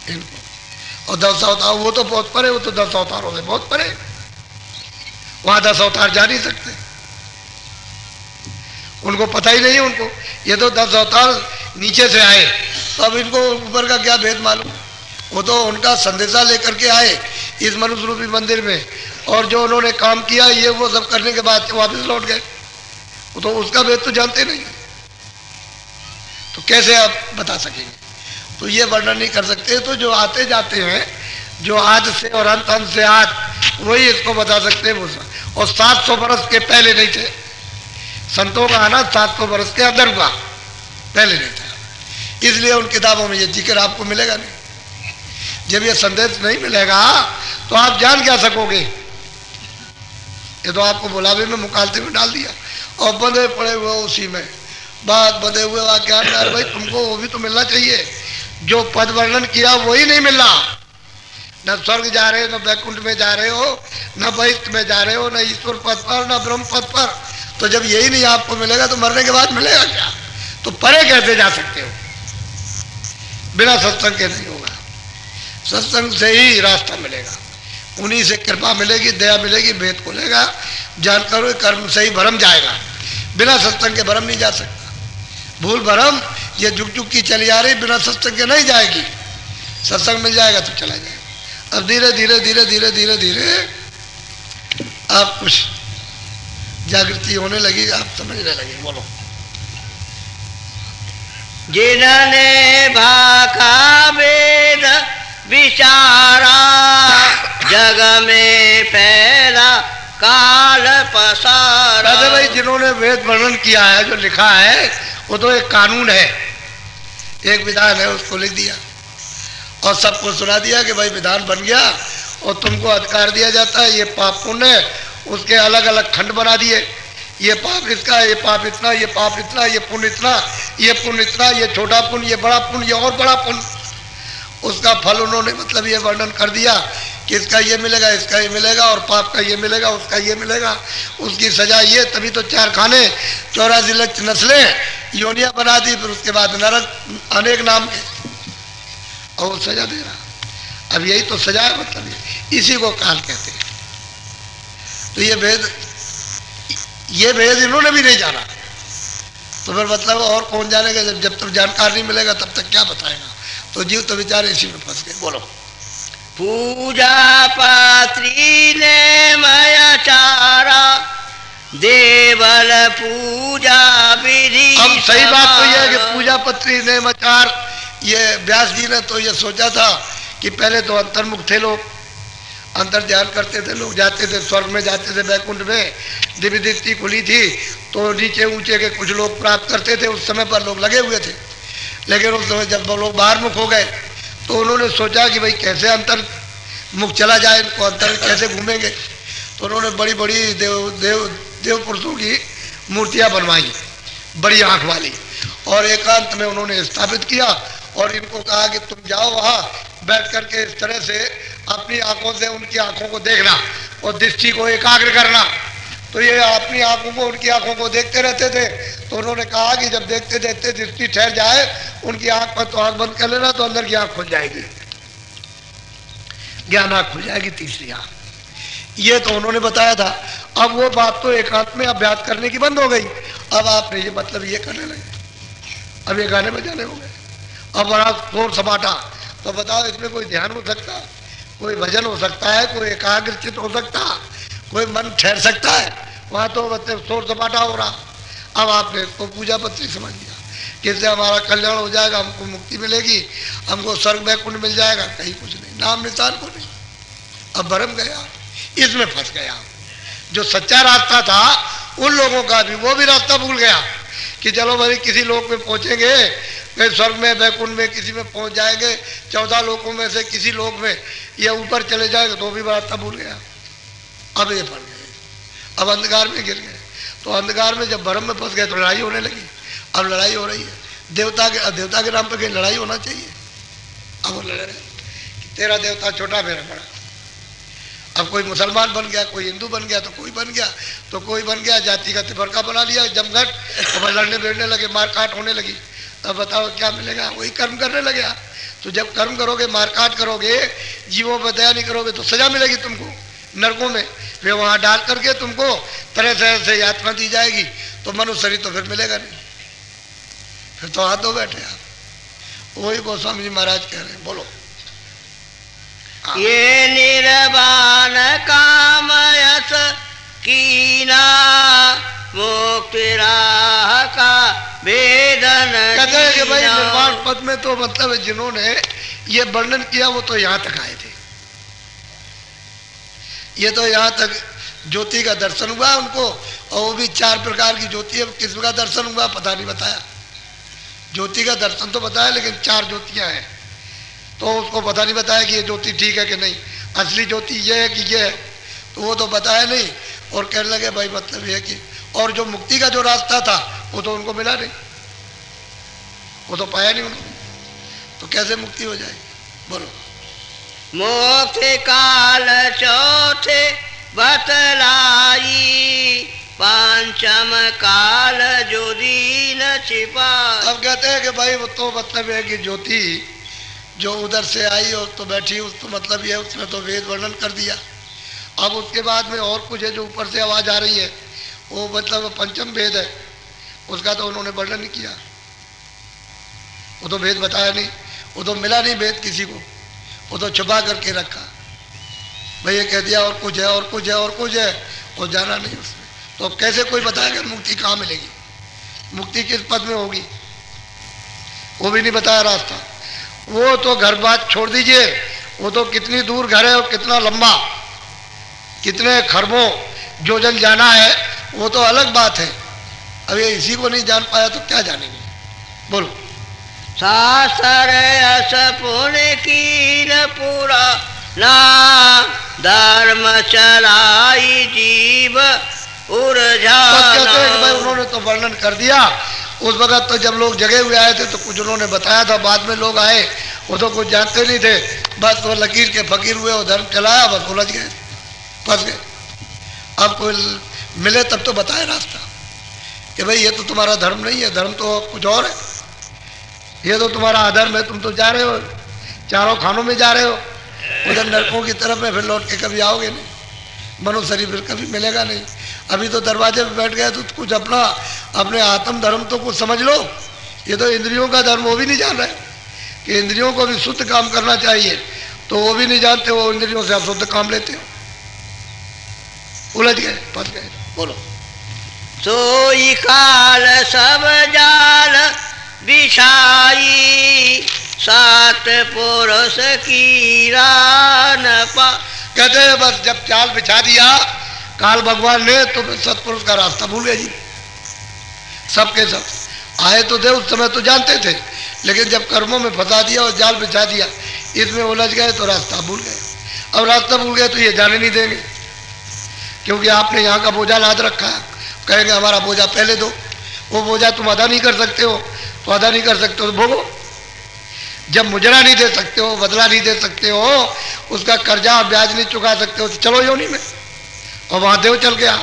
इनको। और 10 अवतार वो तो बहुत परे, वो तो 10 अवतारों से बहुत परे, वहां 10 अवतार जा नहीं सकते, उनको पता ही नहीं उनको। ये तो 10 अवतार नीचे से आए, तो अब इनको ऊपर का क्या भेद मालूम। वो तो उनका संदेशा लेकर के आए इस मनुष्य रूपी मंदिर में, और जो उन्होंने काम किया ये वो सब करने के बाद वापस लौट गए, वो तो उसका भेद तो जानते नहीं, तो कैसे आप बता सकेंगे। तो ये वर्णन नहीं कर सकते। तो जो आते जाते हैं, जो आद से और अंत, अंत से आद, वही इसको बता सकते हैं वो सब। और 700 बरस के पहले नहीं थे संतों का आना, 700 बरस के अंदर हुआ, पहले नहीं था। इसलिए उन किताबों में ये जिक्र आपको मिलेगा नहीं। जब ये संदेश नहीं मिलेगा तो आप जान क्या सकोगे। ये तो आपको बुलावे में मुकालते में डाल दिया और बंधे पड़े हुए उसी में, बात बंधे हुए वाक्यान। यार भाई तुमको वो भी तो मिलना चाहिए, जो पद वर्णन किया वही नहीं मिल रहा। न स्वर्ग जा रहे हो, न वैकुंठ में जा रहे हो, न वैष्ठ में जा रहे हो, न ईश्वर पद पर, न ब्रह्म पद पर। तो जब यही नहीं आपको मिलेगा तो मरने के बाद मिलेगा क्या। तो परे कैसे जा सकते हो, बिना सत्संग के नहीं होगा। सत्संग से ही रास्ता मिलेगा, उन्हीं से कृपा मिलेगी, दया मिलेगी, भेद खुलेगा, जानकर कर्म से ही भरम जाएगा। बिना सत्संग के भरम नहीं जा सकता। भूल भरम ये जुग जुग की चली आ रही, बिना सत्संग के नहीं जाएगी। सत्संग मिल जाएगा तो चला जाएगा। अब धीरे धीरे धीरे धीरे धीरे धीरे आप कुछ जागृति होने लगी, आप समझने लगे। बोलो। जिन्होंने भाका वेद विचारा, जग में फैला काल पसारा। कहते भाई जिन्होंने वेद वर्णन किया है, जो लिखा है, वो तो एक कानून है, एक विधान है, उसको लिख दिया और सबको सुना दिया कि भाई विधान बन गया और तुमको अधिकार दिया जाता है। ये पाप पुण्य, उसके अलग अलग खंड बना दिए। ये पाप इसका, ये पाप इतना, ये पाप इतना, ये पुण्य इतना, ये पुण्य इतना, ये छोटा पुण्य, ये बड़ा पुण्य, ये और बड़ा पुण्य। उसका फल उन्होंने मतलब ये वर्णन कर दिया कि इसका ये मिलेगा, इसका ये मिलेगा, और पाप का ये मिलेगा, उसका ये मिलेगा, उसकी सजा ये। तभी तो 4 खाने 84 लाख नस्लें योनियां बना दी, फिर उसके बाद नरक अनेक नाम के, और वो सजा दे रहा। अब यही तो सजा है, मतलब इसी को काल कहते हैं। तो ये भेद इन्होंने भी नहीं जाना, तो फिर मतलब और कौन जानेगा? जब तक जानकार नहीं मिलेगा तब तक क्या बताएगा? तो जीव तो बेचारे इसी में फंस गए। बोलो। पूजा पात्री ने माया चारा, देवल पूजा विधि। अब सही बात तो यह है कि पूजा पत्री ने मचार, ये व्यास जी ने तो ये सोचा था कि पहले तो अंतर्मुख थे लोग, अंतर ध्यान करते थे लोग, जाते थे स्वर्ग में, जाते थे वैकुंठ में, दिव्य दृष्टि खुली थी तो नीचे ऊंचे के कुछ लोग प्राप्त करते थे। उस समय पर लोग लगे हुए थे, लेकिन उस समय जब वो लोग बाहर मुख हो गए तो उन्होंने सोचा कि भाई कैसे अंतर मुख चला जाए, इनको अंतर कैसे घूमेंगे। तो उन्होंने बड़ी बड़ी देव पुरुषों की मूर्तियां बनवाई, बड़ी आंख वाली, और एकांत में उन्होंने स्थापित किया और इनको कहा कि तुम जाओ वहाँ बैठ करके इस तरह से अपनी आंखों से उनकी आंखों को देखना और दृष्टि को एकाग्र करना। तो ये अपनी आंखों को, उनकी आंखों को देखते रहते थे। तो उन्होंने कहा कि जब देखते देखते दृष्टि ठहर जाए उनकी आंख पर, तो आंख बंद कर लेना, तो अंदर की आंख खुल जाएगी, ज्ञान आंख खुल जाएगी, तीसरी आंख। ये तो उन्होंने बताया था। अब वो बात तो एकांत में अभ्यास करने की बंद हो गई। अब आपने ये मतलब ये करने लगे, अब ये गाने बजाने हो गए, अब बड़ा शोर सपाटा। तो बताओ इसमें कोई ध्यान हो सकता, कोई भजन हो सकता है, कोई एकाग्रचित हो सकता, कोई मन ठहर सकता है? वहाँ तो मतलब शोर सपाटा हो रहा। अब आपने इसको पूजा पत्री समझ लिया कि इससे हमारा कल्याण हो जाएगा, हमको मुक्ति मिलेगी, हमको स्वर्ग वैकुंठ मिल जाएगा। कहीं कुछ नहीं, नाम निशान को नहीं। अब भरम गया, इसमें फंस गया। जो सच्चा रास्ता था उन लोगों का भी, वो भी रास्ता भूल गया कि चलो भाई किसी लोक में पहुंचेंगे, कहीं स्वर्ग में वैकुंठ में किसी में पहुंच जाएंगे, 14 लोकों में से किसी लोक में ये ऊपर चले जाएंगे, तो भी रास्ता भूल गया। अब ये फंस गए, अब अंधकार में गिर गए। तो अंधकार में जब भरम में फंस गए तो लड़ाई होने लगी। अब लड़ाई हो रही है, देवता के नाम पर कहीं लड़ाई होना चाहिए। अब वो लड़ रहे कि तेरा देवता छोटा, मेरा बड़ा। अब कोई मुसलमान बन गया, कोई हिंदू बन गया, तो कोई बन गया, तो कोई बन गया जाति का तिफरका बना लिया, जमघट, और लड़ने भिड़ने लगे, मारकाट होने लगी। अब बताओ क्या मिलेगा? वही कर्म करने लगे। तो जब कर्म करोगे, मारकाट करोगे, जीवों पर दया नहीं करोगे, तो सजा मिलेगी तुमको नरकों में। फिर वहाँ डाल करके तुमको तरह तरह से यातना दी जाएगी, तो मनुष्य शरीर तो फिर मिलेगा नहीं, फिर तो हाथ धो बैठे आप। वही गोस्वामी जी महाराज कह रहे हैं। बोलो। ये निर्वाण कामयस कीना, मुक्ति राह का वेदन। कहते हैं कि भाई निर्वाण पद में तो मतलब जिन्होंने ये वर्णन किया वो तो यहाँ तक आए थे। ये तो यहाँ तक ज्योति का दर्शन हुआ उनको, और वो भी 4 प्रकार की ज्योति है। किस्म का दर्शन हुआ पता नहीं बताया। ज्योति का दर्शन तो बताया, लेकिन 4 ज्योतियाँ हैं, तो उसको पता नहीं बताया कि ये ज्योति ठीक है कि नहीं, असली ज्योति ये है कि ये है, तो वो तो बताया नहीं। और कहने लगे भाई मतलब ये कि, और जो मुक्ति का जो रास्ता था वो तो उनको मिला नहीं, वो तो पाया नहीं उन्होंने, तो कैसे मुक्ति हो जाएगी? बोलो। मोक्ष काल चौथे बतलाई, पांचम काल जो दीन छिपा। अब कहते हैं कि भाई वो तो मतलब है कि ज्योति जो उधर से आई और तो बैठी, उस तो मतलब ये उसने तो वेद वर्णन कर दिया। अब उसके बाद में और कुछ है जो ऊपर से आवाज़ आ रही है, वो मतलब पंचम वेद है, उसका तो उन्होंने वर्णन नहीं किया। वो तो भेद बताया नहीं, वो तो मिला नहीं भेद किसी को, वो तो छुपा करके रखा। भाई ये कह दिया और कुछ है और कुछ है और कुछ है, और जाना नहीं उसमें। तो अब कैसे कोई बताएगा मुक्ति कहाँ मिलेगी, मुक्ति किस पद में होगी, वो भी नहीं बताया रास्ता। वो तो घर बात छोड़ दीजिए, वो तो कितनी दूर घर है और कितना लंबा, कितने खरबों योजन जाना है, वो तो अलग बात है। अब ये इसी को नहीं जान पाया तो क्या जानेंगे, बोलो। शास्त्र अस पुण्य कीन पूरा ना, धर्म चलाई जीव उर्जाना। भाई उन्होंने तो वर्णन कर दिया। उस वक्त तो जब लोग जगे हुए आए थे तो कुछ उन्होंने बताया था, बाद में लोग आए वो तो कुछ जानते नहीं थे, बस वो लकीर के फकीर हुए, वो धर्म चलाया, बस उलझ गए, फंस गए। अब कोई मिले तब तो बताए रास्ता कि भाई ये तो तुम्हारा धर्म नहीं है, धर्म तो कुछ और है, ये तो तुम्हारा अधर्म है, तुम तो जा रहे हो चारों खानों में जा रहे हो, उधर नरकों की तरफ में, फिर लौट के कभी आओगे नहीं, मनुष्य शरीर फिर कभी मिलेगा नहीं। अभी तो दरवाजे पे बैठ गए तो कुछ अपना अपने आत्म धर्म तो कुछ समझ लो। ये तो इंद्रियों का धर्म वो भी नहीं जान रहे कि इंद्रियों को भी शुद्ध काम करना चाहिए, तो वो भी नहीं जानते, वो इंद्रियों से आप शुद्ध काम लेते हो, उलझ गए, फंस गए। बोलो। सोई काल सब जाल बिछाई, सात पुरुष की रान पा। कहते हैं बस जब चाल बिछा दिया काल भगवान ने तो सतपुरुष का रास्ता भूल गए जी। सबके सब आए तो थे उस समय तो जानते थे, लेकिन जब कर्मों में फंसा दिया और जाल बिछा दिया, इसमें उलझ गए तो रास्ता भूल गए। अब रास्ता भूल गए तो ये जाने नहीं देंगे, क्योंकि आपने यहाँ का बोझा लाद रखा है, कहेंगे हमारा बोझा पहले दो। वो बोझा तुम अदा नहीं कर सकते हो तो अदा नहीं कर सकते हो तो भोगो। जब मुजरा नहीं दे सकते हो, बदला नहीं दे सकते हो, उसका कर्जा ब्याज नहीं चुका सकते हो, तो चलो योनि में, और वहाँ देव चल गया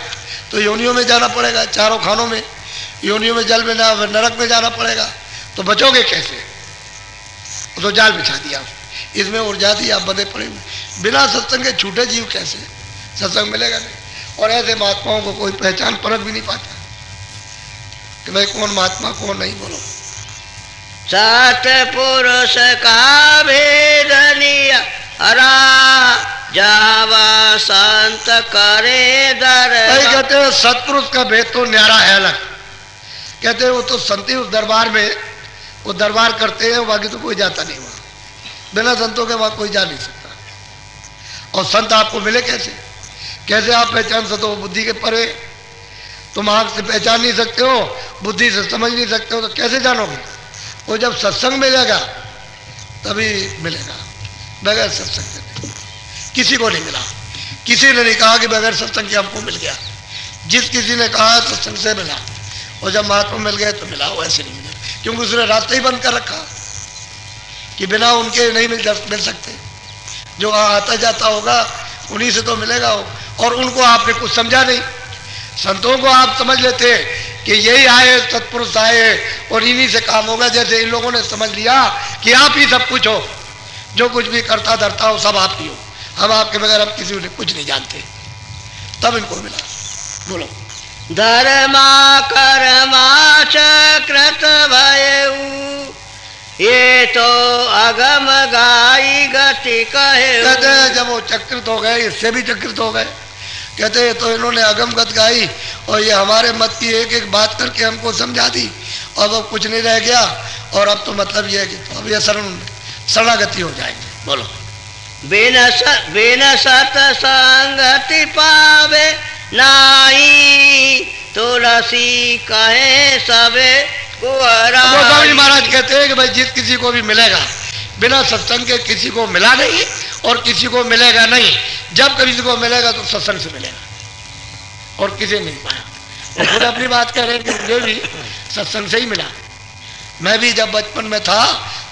तो योनियों में जाना पड़ेगा, चारों खानों में, योनियों में जल में ना, नरक में जाना पड़ेगा, तो बचोगे कैसे। तो जाल बिछा दिया, इसमें उलझा दिया, आप बंधे पड़े हुए। बिना सत्संग के छूटे जीव कैसे, सत्संग मिलेगा नहीं। और ऐसे महात्माओं को कोई पहचान परख भी नहीं पाता कि भाई कौन महात्मा कौन नहीं। बोलो। सात पुरुष का भेद लिया हरा, जावा संत करे दर। कहते हैं सतपुरुष का भेद तो न्यारा है अलग। कहते हैं वो तो संती उस दरबार में वो दरबार करते हैं, बाकी तो कोई जाता नहीं वहाँ, बिना संतों के वहाँ कोई जा नहीं सकता। और संत आपको मिले कैसे, कैसे आप पहचान सकते हो, बुद्धि के परे। तुम आँख से पहचान नहीं सकते हो, बुद्धि से समझ नहीं सकते हो, तो कैसे जानोगे। वो जब सत्संग मिलेगा तभी मिलेगा, बगैर सत्संग के किसी को नहीं मिला। किसी ने नहीं कहा कि बगैर सत्संग के हमको मिल गया, जिस किसी ने कहा सत्संग से मिला, और जब महात्मा मिल गए तो मिला, वो ऐसे नहीं मिला, क्योंकि उसने रास्ता ही बंद कर रखा कि बिना उनके नहीं मिल सकते। जो आता जाता होगा उन्हीं से तो मिलेगा हो, और उनको आपने कुछ समझा नहीं। संतों को आप समझ लेते कि यही आए, सत्पुरुष आए और इन्हीं से काम होगा, जैसे इन लोगों ने समझ लिया कि आप ही सब कुछ हो, जो कुछ भी करता धरता हो सब आप ही हो, हम आपके बगैर हम किसी ने कुछ नहीं जानते, तब इनको मिला। बोलो। धर्मा कर्मा चक्रत भयऊ, ये तो अगम गाई गति कहे। कहते हैं जब वो चक्रित हो गए, इससे भी चक्रित हो गए। कहते हैं तो इन्होंने अगम गत गाई और ये हमारे मत की एक एक बात करके हमको समझा दी, और अब कुछ नहीं रह गया, और अब तो मतलब ये है कि तो अब ये शरणागति हो जाएंगे। बोलो। बिन सतसंगति पावे नाई, तुलसी कहे सबे गोस्वामी महाराज कहते हैं कि भाई जिस किसी को भी मिलेगा, बिना सत्संग के किसी को मिला नहीं और किसी को मिलेगा नहीं। जब किसी को मिलेगा तो सत्संग से मिलेगा, और किसी नहीं पाया। और खुद अपनी बात कह रहे हैं कि मुझे भी सत्संग से ही मिला। मैं भी जब बचपन में था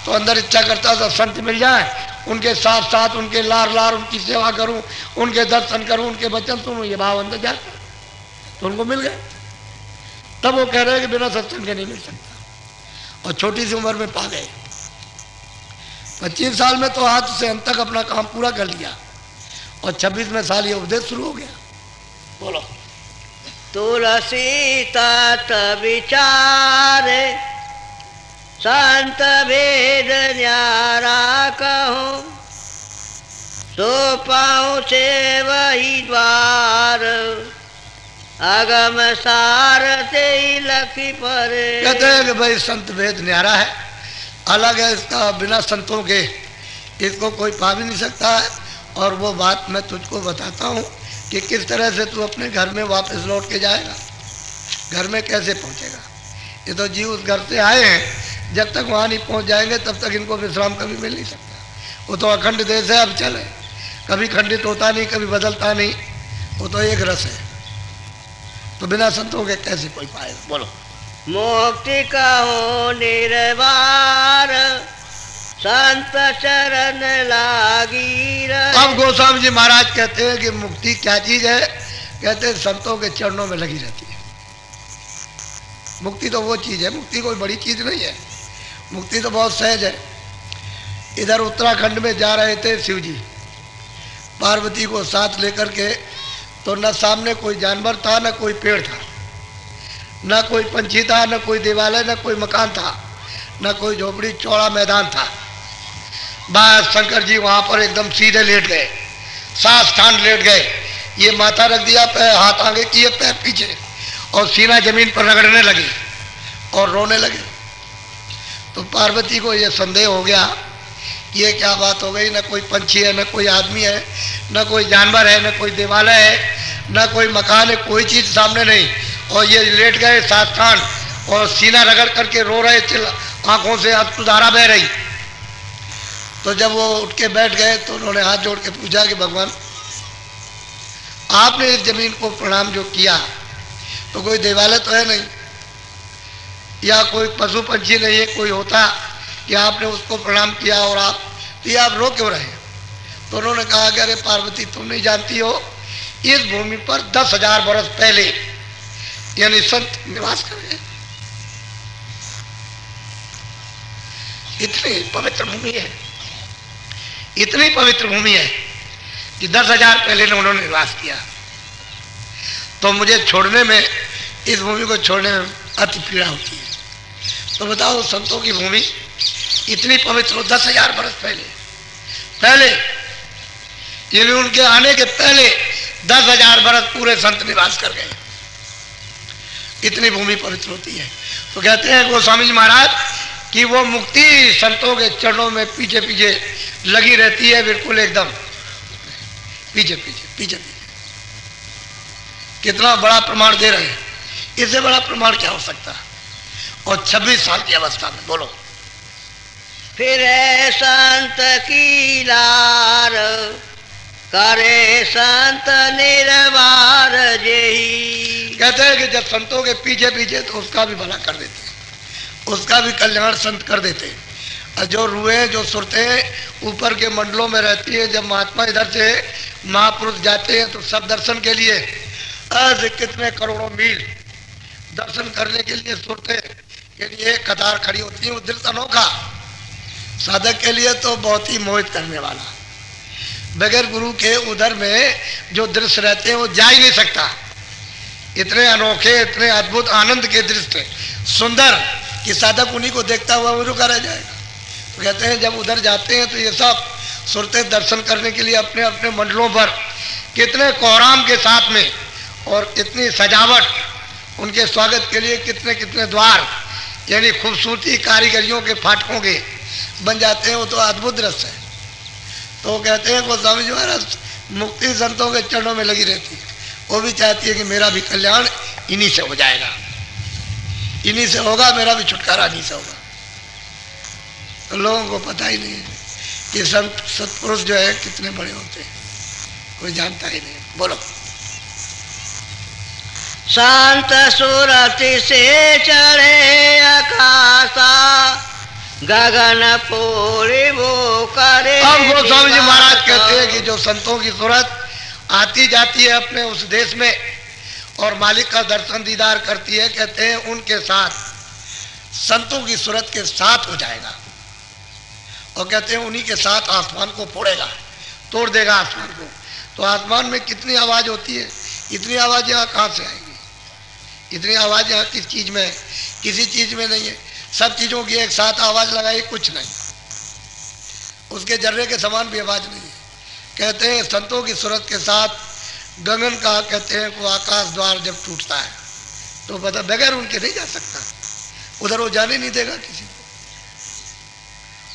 तो अंदर इच्छा करता था संत मिल जाए, उनके साथ साथ उनके लार लार उनकी सेवा करूं, उनके दर्शन करूं, उनके वचन सुनूं, ये भाव अंदर जाता, तो उनको मिल गए। तब वो कह रहे हैं कि बिना सत्संग के नहीं मिल सकता, और छोटी सी उम्र में पा गए। 25 साल में तो हाथ से अंत तक अपना काम पूरा कर लिया, और 26वें साल ये उपदेश शुरू हो गया। बोलो। तुलसी तात विचारे, संत भेद न्यारा कहूँ, सो पाऊँ से वही द्वार, अगम सार ते लखी पर। कहते हैं कि भाई संत भेद न्यारा है, अलग है इसका, बिना संतों के इसको कोई पा भी नहीं सकता है। और वो बात मैं तुझको बताता हूँ कि किस तरह से तू अपने घर में वापस लौट के जाएगा, घर में कैसे पहुँचेगा। ये तो जीव उस घर से आए हैं, जब तक वहाँ नहीं पहुँच जाएंगे तब तक इनको विश्राम कभी मिल नहीं सकता। वो तो अखंड देश है, अब चले, कभी खंडित होता नहीं, कभी बदलता नहीं, वो तो एक रस है। तो बिना संतों के कैसे कोई पाएगा, बोलो। मुक्ति कहो निर्वार, संत चरण लागी रहे। अब गोस्वामी जी महाराज कहते हैं कि मुक्ति क्या चीज है। कहते हैं संतों के चरणों में लगी रहती है। मुक्ति तो वो चीज है, मुक्ति कोई बड़ी चीज नहीं है, मुक्ति तो बहुत सहज है। इधर उत्तराखंड में जा रहे थे शिव जी पार्वती को साथ लेकर के, तो न सामने कोई जानवर था, न कोई पेड़ था, न कोई पंछी था, न कोई देवालय, न कोई मकान था, न कोई झोपड़ी, चौड़ा मैदान था। बस शंकर जी वहाँ पर एकदम सीधे लेट गए, साष्टांग लेट गए, ये माथा रख दिया, पैर हाथ आगे किए, पैर पीछे, और सीना जमीन पर रगड़ने लगे और रोने लगे। तो पार्वती को ये संदेह हो गया, ये क्या बात हो गई, न कोई पंछी है, न कोई आदमी है, न कोई जानवर है, न कोई देवालय है, न कोई मकान है, कोई चीज़ सामने नहीं, और ये लेट गए साष्टांग और सीना रगड़ करके रो रहे, आंखों से अश्रुधारा बह रही। तो जब वो उठ के बैठ गए तो उन्होंने हाथ जोड़ के पूछा कि भगवान, आपने इस जमीन को प्रणाम जो किया, तो कोई देवालय तो है नहीं, या कोई पशु पंछी नहीं है, कोई होता कि आपने उसको प्रणाम किया, और आप रो क्यों रहे। तो उन्होंने कहा कि अरे पार्वती, तुम नहीं जानती हो, इस भूमि पर 10,000 बरस पहले यानी संत निवास कर गए। इतनी पवित्र भूमि है, इतनी पवित्र भूमि है कि 10,000 पहले ने उन्होंने निवास किया। तो मुझे छोड़ने में, इस भूमि को छोड़ने में अति पीड़ा होती है। तो बताओ, संतों की भूमि इतनी पवित्र हो, 10,000 बरस पहले यानी उनके आने के पहले 10,000 बरस पूरे संत निवास कर गए। इतनी भूमि पवित्र होती है। तो कहते हैं गोस्वामी जी महाराज कि वो मुक्ति संतों के चरणों में पीछे पीछे लगी रहती है, बिल्कुल एकदम पीछे पीछे पीछे पीछे। कितना बड़ा प्रमाण दे रहे हैं, इससे बड़ा प्रमाण क्या हो सकता है। और 26 साल की अवस्था में, बोलो। फिर संत की लार, करे संत निर्वार जेही। कहते हैं कि जब संतों के पीछे पीछे तो उसका भी भला कर देते हैं, उसका भी कल्याण संत कर देते हैं। और जो रूहें, जो सुरतें ऊपर के मंडलों में रहती है, जब महात्मा इधर से महापुरुष जाते हैं तो सब दर्शन के लिए ऐसे कितने करोड़ों मील दर्शन करने के लिए सुरतें के लिए कतार खड़ी होती है। वो दिल अनोखा, साधक के लिए तो बहुत ही मोहित करने वाला। बगैर गुरु के उधर में जो दृश्य रहते हैं वो जा ही नहीं सकता। इतने अनोखे, इतने अद्भुत आनंद के दृश्य, सुंदर, कि साधक उन्हीं को देखता हुआ वो रुका रह जाएगा। तो कहते हैं जब उधर जाते हैं तो ये सब सुरते दर्शन करने के लिए अपने अपने मंडलों पर कितने कोहराम के साथ में और कितनी सजावट, उनके स्वागत के लिए कितने कितने द्वार, यानी खूबसूरती कारीगरियों के फाटकों के बन जाते हैं। वो तो अद्भुत दृश्य है। तो कहते हैं गोस्वामी जी महाराज, मुक्ति संतों के चरणों में लगी रहती है। वो भी चाहती है कि मेरा भी कल्याण इन्हीं से हो जाएगा, इन्हीं से होगा, मेरा भी छुटकारा इन्हीं से होगा। तो लोगों को पता ही नहीं है कि संत सत्पुरुष जो है कितने बड़े होते हैं, कोई जानता ही नहीं। बोलो। संत सुरति से चढ़े आकाशा, गगन पूरी वो करे। अब गोस्वामी जी महाराज कहते हैं कि जो संतों की सूरत आती जाती है अपने उस देश में और मालिक का दर्शन दीदार करती है, कहते हैं उनके साथ संतों की सूरत के साथ हो जाएगा। और कहते हैं उन्हीं के साथ आसमान को फोड़ेगा, तोड़ देगा आसमान को। तो आसमान में कितनी आवाज़ होती है, इतनी आवाज़ यहाँ कहाँ से आएगी। इतनी आवाज़ यहाँ किस चीज़ में है, किसी चीज़ में नहीं है। सब चीज़ों की एक साथ आवाज़ लगाई, कुछ नहीं, उसके जर्रे के समान भी आवाज़ नहीं है। कहते हैं संतों की सूरत के साथ गगन का, कहते हैं वो आकाश द्वार जब टूटता है तो पता बगैर उनके नहीं जा सकता, उधर वो जाने नहीं देगा किसी को,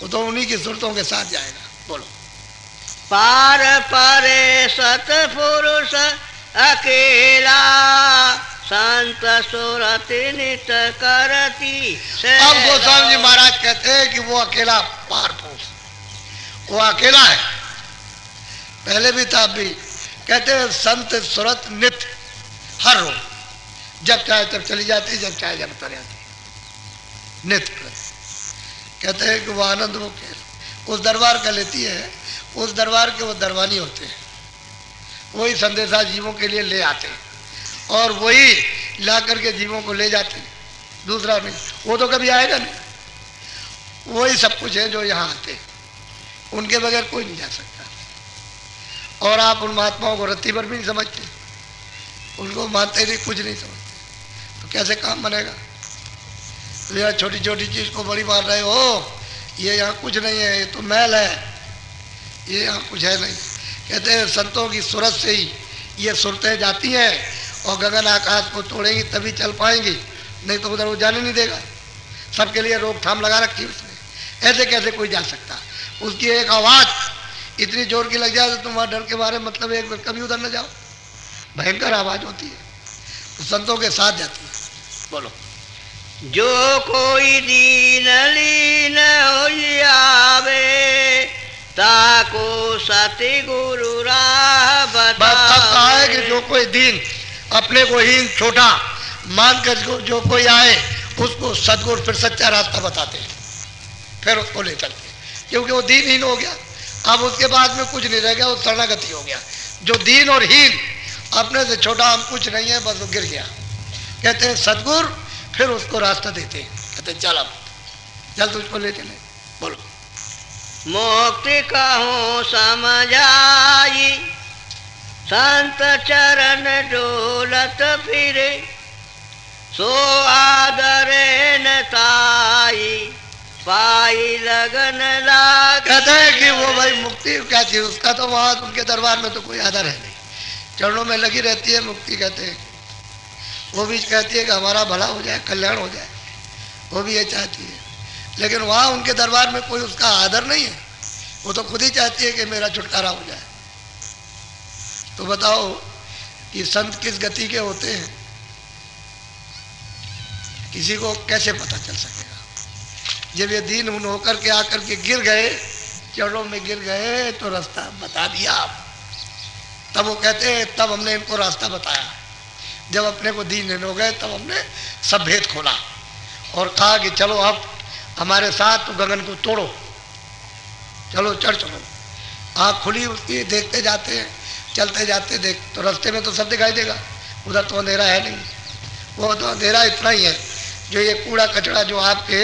वो तो उन्हीं की सूरतों के साथ जाएगा। बोलो। पार परे सतपुरुष अकेला, संत सूरत नित करती। अब गोस्वामी जी महाराज कहते हैं कि वो अकेला पार पुरुष, वो अकेला है, पहले भी था, अब भी। कहते हैं संत सूरत नित, हर रोज, जब चाहे तब चली जाती, जब चाहे जब उतर जाती, नित। कहते हैं कि वो आनंद वो उस दरबार का लेती है, उस दरबार के वो दरबानी होते हैं, वही संदेशा जीवों के लिए ले आते हैं और वही ला करके जीवों को ले जाते हैं, दूसरा नहीं। वो तो कभी आएगा नहीं, वही सब कुछ है जो यहाँ आते हैं, उनके बगैर कोई नहीं जा सकता। और आप उन महात्माओं को रत्ती भर भी नहीं समझते, उनको मानते नहीं, कुछ नहीं समझते, तो कैसे काम बनेगा? तो यह छोटी छोटी चीज़ को बड़ी मान रहे हो, ये यहाँ कुछ नहीं है, ये तो मैल है, ये यहाँ कुछ है नहीं। कहते हैं संतों की सूरत से ही ये सुरतें जाती हैं और गगन आकाश को तोड़ेंगी तभी चल पाएंगी, नहीं तो उधर वो जाने नहीं देगा। सबके लिए रोकथाम लगा रखी है उसने, ऐसे कैसे कोई जा सकता? उसकी एक आवाज़ इतनी जोर की लग जाए तो तुम वहाँ डर के मारे मतलब एक बार कभी उधर न जाओ, भयंकर आवाज़ होती है, तो संतों के साथ जाती है। बोलो। जो कोई दीन लीन हो आवे, ताको सती गुरु राह बताए कि जो कोई दीन, अपने को हीन छोटा मान कर जो कोई आए उसको सदगुरु फिर सच्चा रास्ता बताते हैं, फिर उसको ले चलते हैं, क्योंकि वो दीनहीन हो गया, अब उसके बाद में कुछ नहीं रह गया, वो शरणागति हो गया। जो दीन और हीन, अपने से छोटा हम कुछ नहीं है, बस वो गिर गया। कहते हैं सदगुरु फिर उसको रास्ता देते हैं, कहते हैं चल अब चल तुझको ले चले। बोलो। मुक्ति कहूँ समझाई, संत चरण डोलत फिरे, सो आदरे न ताई, पाई लगन लाग। कहते हैं कि वो भाई मुक्ति क्या चीज, उसका तो वहां उनके दरबार में तो कोई आदर है नहीं, चरणों में लगी रहती है मुक्ति। कहते हैं वो भी कहती है कि हमारा भला हो जाए, कल्याण हो जाए, वो भी ये चाहती है, लेकिन वहाँ उनके दरबार में कोई उसका आदर नहीं है, वो तो खुद ही चाहती है कि मेरा छुटकारा हो जाए। तो बताओ कि संत किस गति के होते हैं, किसी को कैसे पता चल सकेगा? जब ये दीन उन होकर के आकर के गिर गए, चरणों में गिर गए, तो रास्ता बता दिया आप, तब वो कहते हैं तब हमने इनको रास्ता बताया। जब अपने को दीन हो गए तब हमने सब भेद खोला और कहा कि चलो अब हमारे साथ तो गगन को तोड़ो, चलो चढ़ चलो। आँख खुली उसकी, देखते जाते हैं, चलते जाते देख, तो रास्ते में तो सब दिखाई देगा, उधर तो अंधेरा है नहीं, वो तो अंधेरा इतना ही है जो ये कूड़ा कचरा जो आपके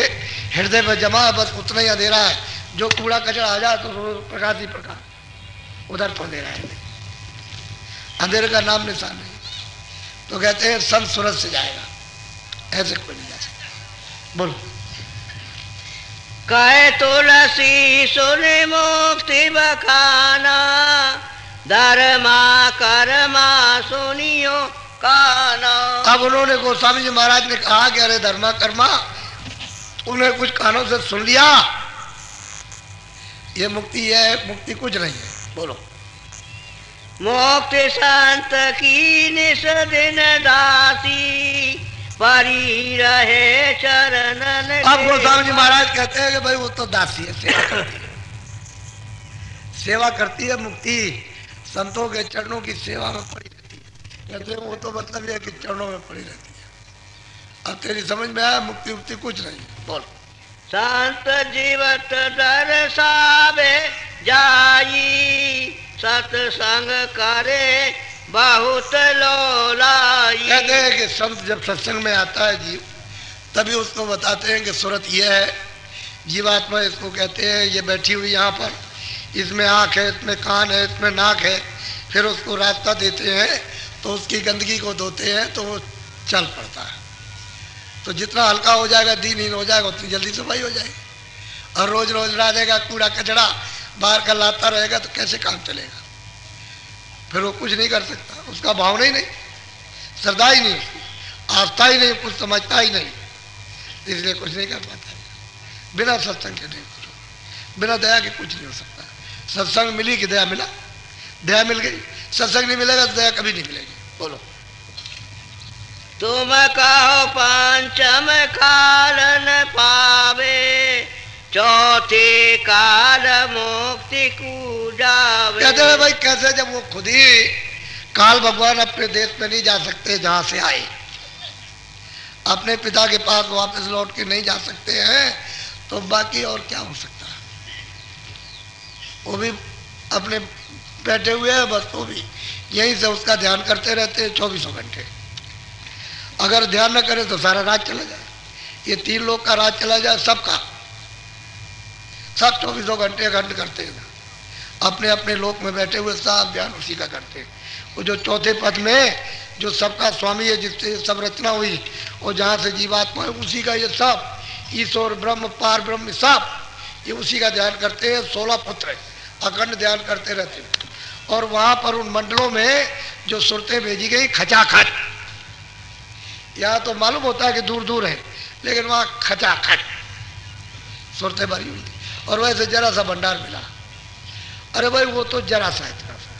हृदय में जमा है, बस उतना ही अंधेरा है। जो कूड़ा कचरा आ जाए तो प्रकाश ही प्रकाश, उधर तो अंधेरा है नहीं, अंधेरे का नाम निशान नहीं। तो कहते हैं संत सूरत से जाएगा, ऐसे कोई नहीं जा सकता। बोलो। कहे तुलसी सुने मुक्ति बखाना, धर्मा कर्मा सुनियो काना। अब उन्होंने गोस्वामी जी महाराज ने कहा कि अरे धर्मा कर्मा, उन्हें कुछ कानों से सुन लिया, ये मुक्ति है, मुक्ति कुछ नहीं है। बोलो। मुक्ति संत की निस दिन दासी, परी रहे चरणन। अब गोस्वामी जी महाराज कहते हैं कि भाई वो तो दासी है, सेवा करती है, सेवा करती है। मुक्ति संतों के चरणों की सेवा में पड़ी रहती है। कहते हैं वो तो मतलब ये कि चरणों में पड़ी रहती है। अब तेरी समझ में आया, मुक्ति मुक्ति कुछ नहीं। बोल। संत जीवत दर्शावे जाई, सत्संग करे बहुत लोलाई। कहते हैं कि संत जब सत्संग में आता है जीव, तभी उसको बताते हैं कि सूरत ये है, जीवात्मा इसको कहते हैं, ये बैठी हुई यहाँ पर, इसमें आँख है, इसमें कान है, इसमें नाक है। फिर उसको रास्ता देते हैं, तो उसकी गंदगी को धोते हैं तो वो चल पड़ता है। तो जितना हल्का हो जाएगा, दीनहीन हो जाएगा, उतनी जल्दी सफाई हो जाएगी। और रोज रोज ला देगा कूड़ा कचड़ा बाहर का लाता रहेगा तो कैसे काम चलेगा? फिर वो कुछ नहीं कर सकता, उसका भावना ही नहीं, श्रद्धा ही नहीं, आस्था ही नहीं, कुछ समझता ही नहीं, इसलिए कुछ नहीं कर पाता। बिना सत्संग के नहीं कुछ, बिना दया के कुछ नहीं हो सकता। सत्संग मिली कि दया मिला, दया मिल गई। सत्संग नहीं मिलेगा तो दया कभी नहीं मिलेगी। बोलो। तुम कहो पंचम काल न पावे, चौथे काल मुक्ति को जावे। कहते हैं भाई कैसे, जब वो खुद ही काल भगवान अपने देश में नहीं जा सकते जहां से आए, अपने पिता के पास वापस लौट के नहीं जा सकते हैं, तो बाकी और क्या हो सकता है? वो भी अपने बैठे हुए हैं, बस वो भी यहीं से उसका ध्यान करते रहते हैं 24 घंटे। अगर ध्यान न करे तो सारा राज चला जाए, ये 3 लोग का राज चला जाए, सबका, सब 24 घंटे खंड करते हैं, अपने अपने लोक में बैठे हुए सब ध्यान उसी का करते हैं। वो जो चौथे पद में जो सबका स्वामी है, जिससे सब रचना हुई, और जहाँ से जीवात्मा है, उसी का ये सब ईश्वर ब्रह्म पार ब्रह्म सब ये उसी का ध्यान करते हैं। 16 पुत्र अखंड ध्यान करते रहते हैं। और वहाँ पर उन मंडलों में जो सुरतें भेजी गई खचाखच, यहाँ तो मालूम होता है कि दूर दूर है, लेकिन वहाँ खचाखच सुरतें भरी हुई थी। और वैसे जरा सा भंडार मिला। अरे भाई वो तो जरा सा, इतना सा,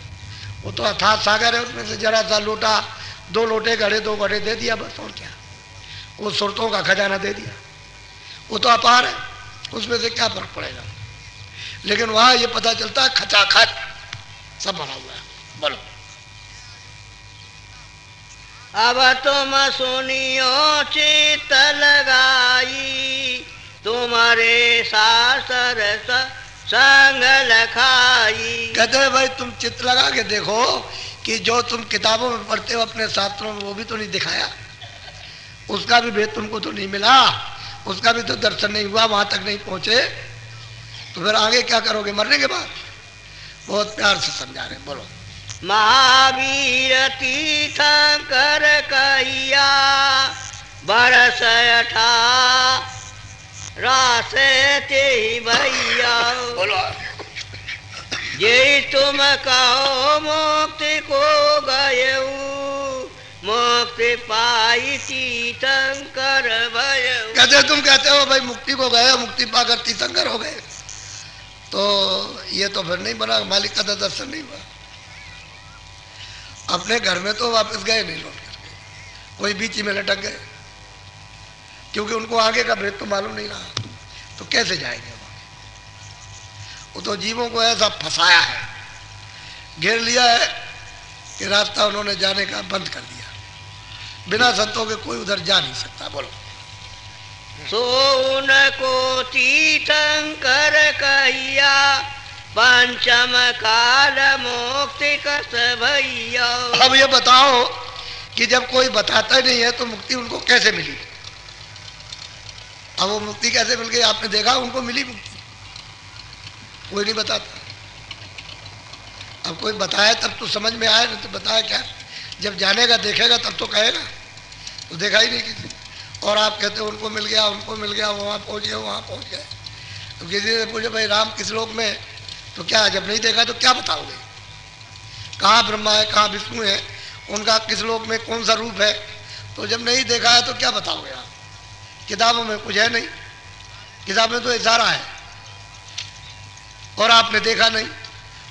वो तो अथाह सागर है, उसमें से जरा सा लोटा, 2 लोटे घड़े 2 घड़े दे दिया बस, और क्या। वो सुरतों का खजाना दे दिया, वो तो अपार है, उसमें से क्या फर्क पड़ेगा। लेकिन वहां ये पता चलता है खचाखच सब भरा हुआ है। बोलो। अब तुम सुनियो चित लगाई, तुम्हारे शास्त्र संग लखाई। कहते हैं भाई तुम चित्त लगा के देखो कि जो तुम किताबों में पढ़ते हो अपने शास्त्रों में, वो भी तो नहीं दिखाया, उसका भी भेद तुमको तो नहीं मिला, उसका भी तो दर्शन नहीं हुआ, वहां तक नहीं पहुंचे, तो फिर आगे क्या करोगे मरने के बाद? बहुत प्यार से समझा रहे। बोलो। महावीर तीर्थंकर कहिया, बरस 18 ते भैया। बोलो। जे तुम कहो मुक्ति को गए, मुक्ति पाई तीर्थंकर भय। कहते तुम कहते हो भाई मुक्ति को गए, मुक्ति पाकर तीर्थंकर हो गए, तो ये तो फिर नहीं बना, मालिक का तो दर्शन नहीं हुआ। अपने घर में तो वापस गए नहीं लौट करके, कोई बीच में लटक गए, क्योंकि उनको आगे का भेद तो मालूम नहीं रहा, तो कैसे जाएंगे वहां? वो तो जीवों को ऐसा फंसाया है, घेर लिया है कि रास्ता उन्होंने जाने का बंद कर दिया। बिना संतों के कोई उधर जा नहीं सकता। बोलो। सोन को तीर्थंकर कहिया, पंचम काल मुक्ति कस भैया। अब ये बताओ कि जब कोई बताता नहीं है तो मुक्ति उनको कैसे मिली? अब वो मुक्ति कैसे मिल गई? आपने देखा उनको मिली मुक्ति? कोई नहीं बताता। अब कोई बताए तब तो समझ में आए, नहीं तो बताया क्या? जब जानेगा देखेगा तब तो कहेगा, तो देखा ही नहीं किसी। और आप कहते हो उनको मिल गया, उनको मिल गया, वहाँ पहुँच गए, वहाँ पहुँच गए। तो किसी से पूछे भाई राम किस लोक में, तो क्या जब नहीं देखा तो क्या बताओगे? कहाँ ब्रह्मा है, कहाँ विष्णु है, उनका किस लोक में कौन सा रूप है, तो जब नहीं देखा है तो क्या बताओगे आप? किताबों में कुछ है नहीं, किताब में तो इशारा है और आपने देखा नहीं,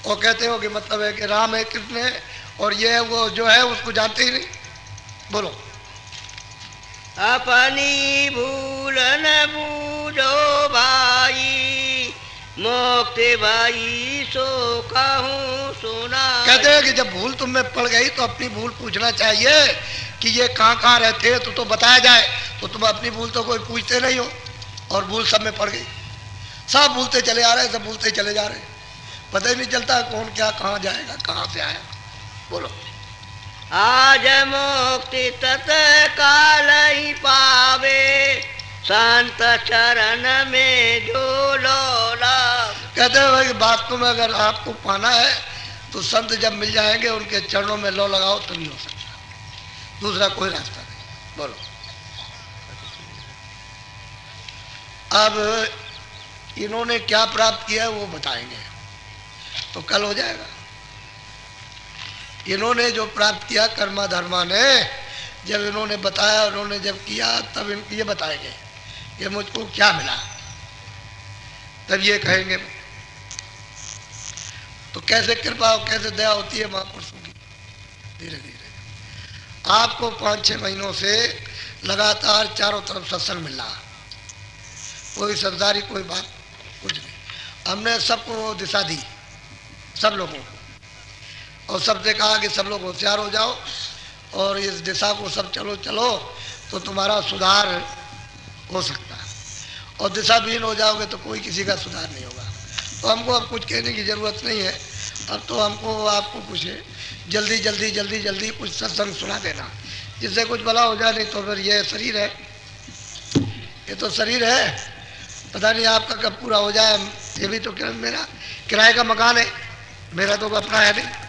और कहते हो कि मतलब है कि राम है, कृष्ण है, और ये है वो जो है उसको जानते ही नहीं। बोलो। अपनी भूल न बूझो भाई, मुक्ति भाई सो कहूँ सुना। कहते हैं कि जब भूल तुम में पड़ गई तो अपनी भूल पूछना चाहिए कि ये कहाँ कहाँ रहते हैं, तो बताया जाए। तो तुम अपनी भूल तो कोई पूछते नहीं हो, और भूल सब में पड़ गई। सब भूलते चले आ रहे हैं, सब भूलते चले जा रहे हैं, पता ही नहीं चलता कौन क्या कहाँ जाएगा, कहाँ से आया। बोलो। आज मुक्ति तत्काल ही पावे, संत चरण में जो लोला। कहते हैं भाई वास्तव में अगर आपको पाना है तो संत जब मिल जाएंगे उनके चरणों में लो लगाओ तभी हो सकता है, दूसरा कोई रास्ता नहीं। बोलो। अब इन्होंने क्या प्राप्त किया है वो बताएंगे, तो कल हो जाएगा। इन्होंने जो प्राप्त किया कर्मा धर्मा ने, जब इन्होंने बताया, उन्होंने जब किया, तब ये बताएंगे कि मुझको क्या मिला, तब ये कहेंगे। तो कैसे कृपा और कैसे दया होती है महापुरुषों की, धीरे धीरे। आपको 5-6 महीनों से लगातार चारों तरफ सत्संग मिल रहा, कोई संसारी कोई बात कुछ नहीं। हमने सबको दिशा दी, सब लोगों को, और सबसे कहा कि सब लोग होशियार हो जाओ और इस दिशा को सब चलो चलो, तो तुम्हारा सुधार हो सकता है। और दिशा विहीन हो जाओगे तो कोई किसी का सुधार नहीं होगा। तो हमको अब कुछ कहने की ज़रूरत नहीं है। अब तो हमको आपको कुछ जल्दी जल्दी जल्दी जल्दी कुछ सत्संग सुना देना, जिससे कुछ भला हो जाए। नहीं तो फिर ये शरीर है, ये तो शरीर है, पता नहीं आपका कब पूरा हो जाए। ये भी तो मेरा किराए का मकान है, मेरा तो अपना है नहीं।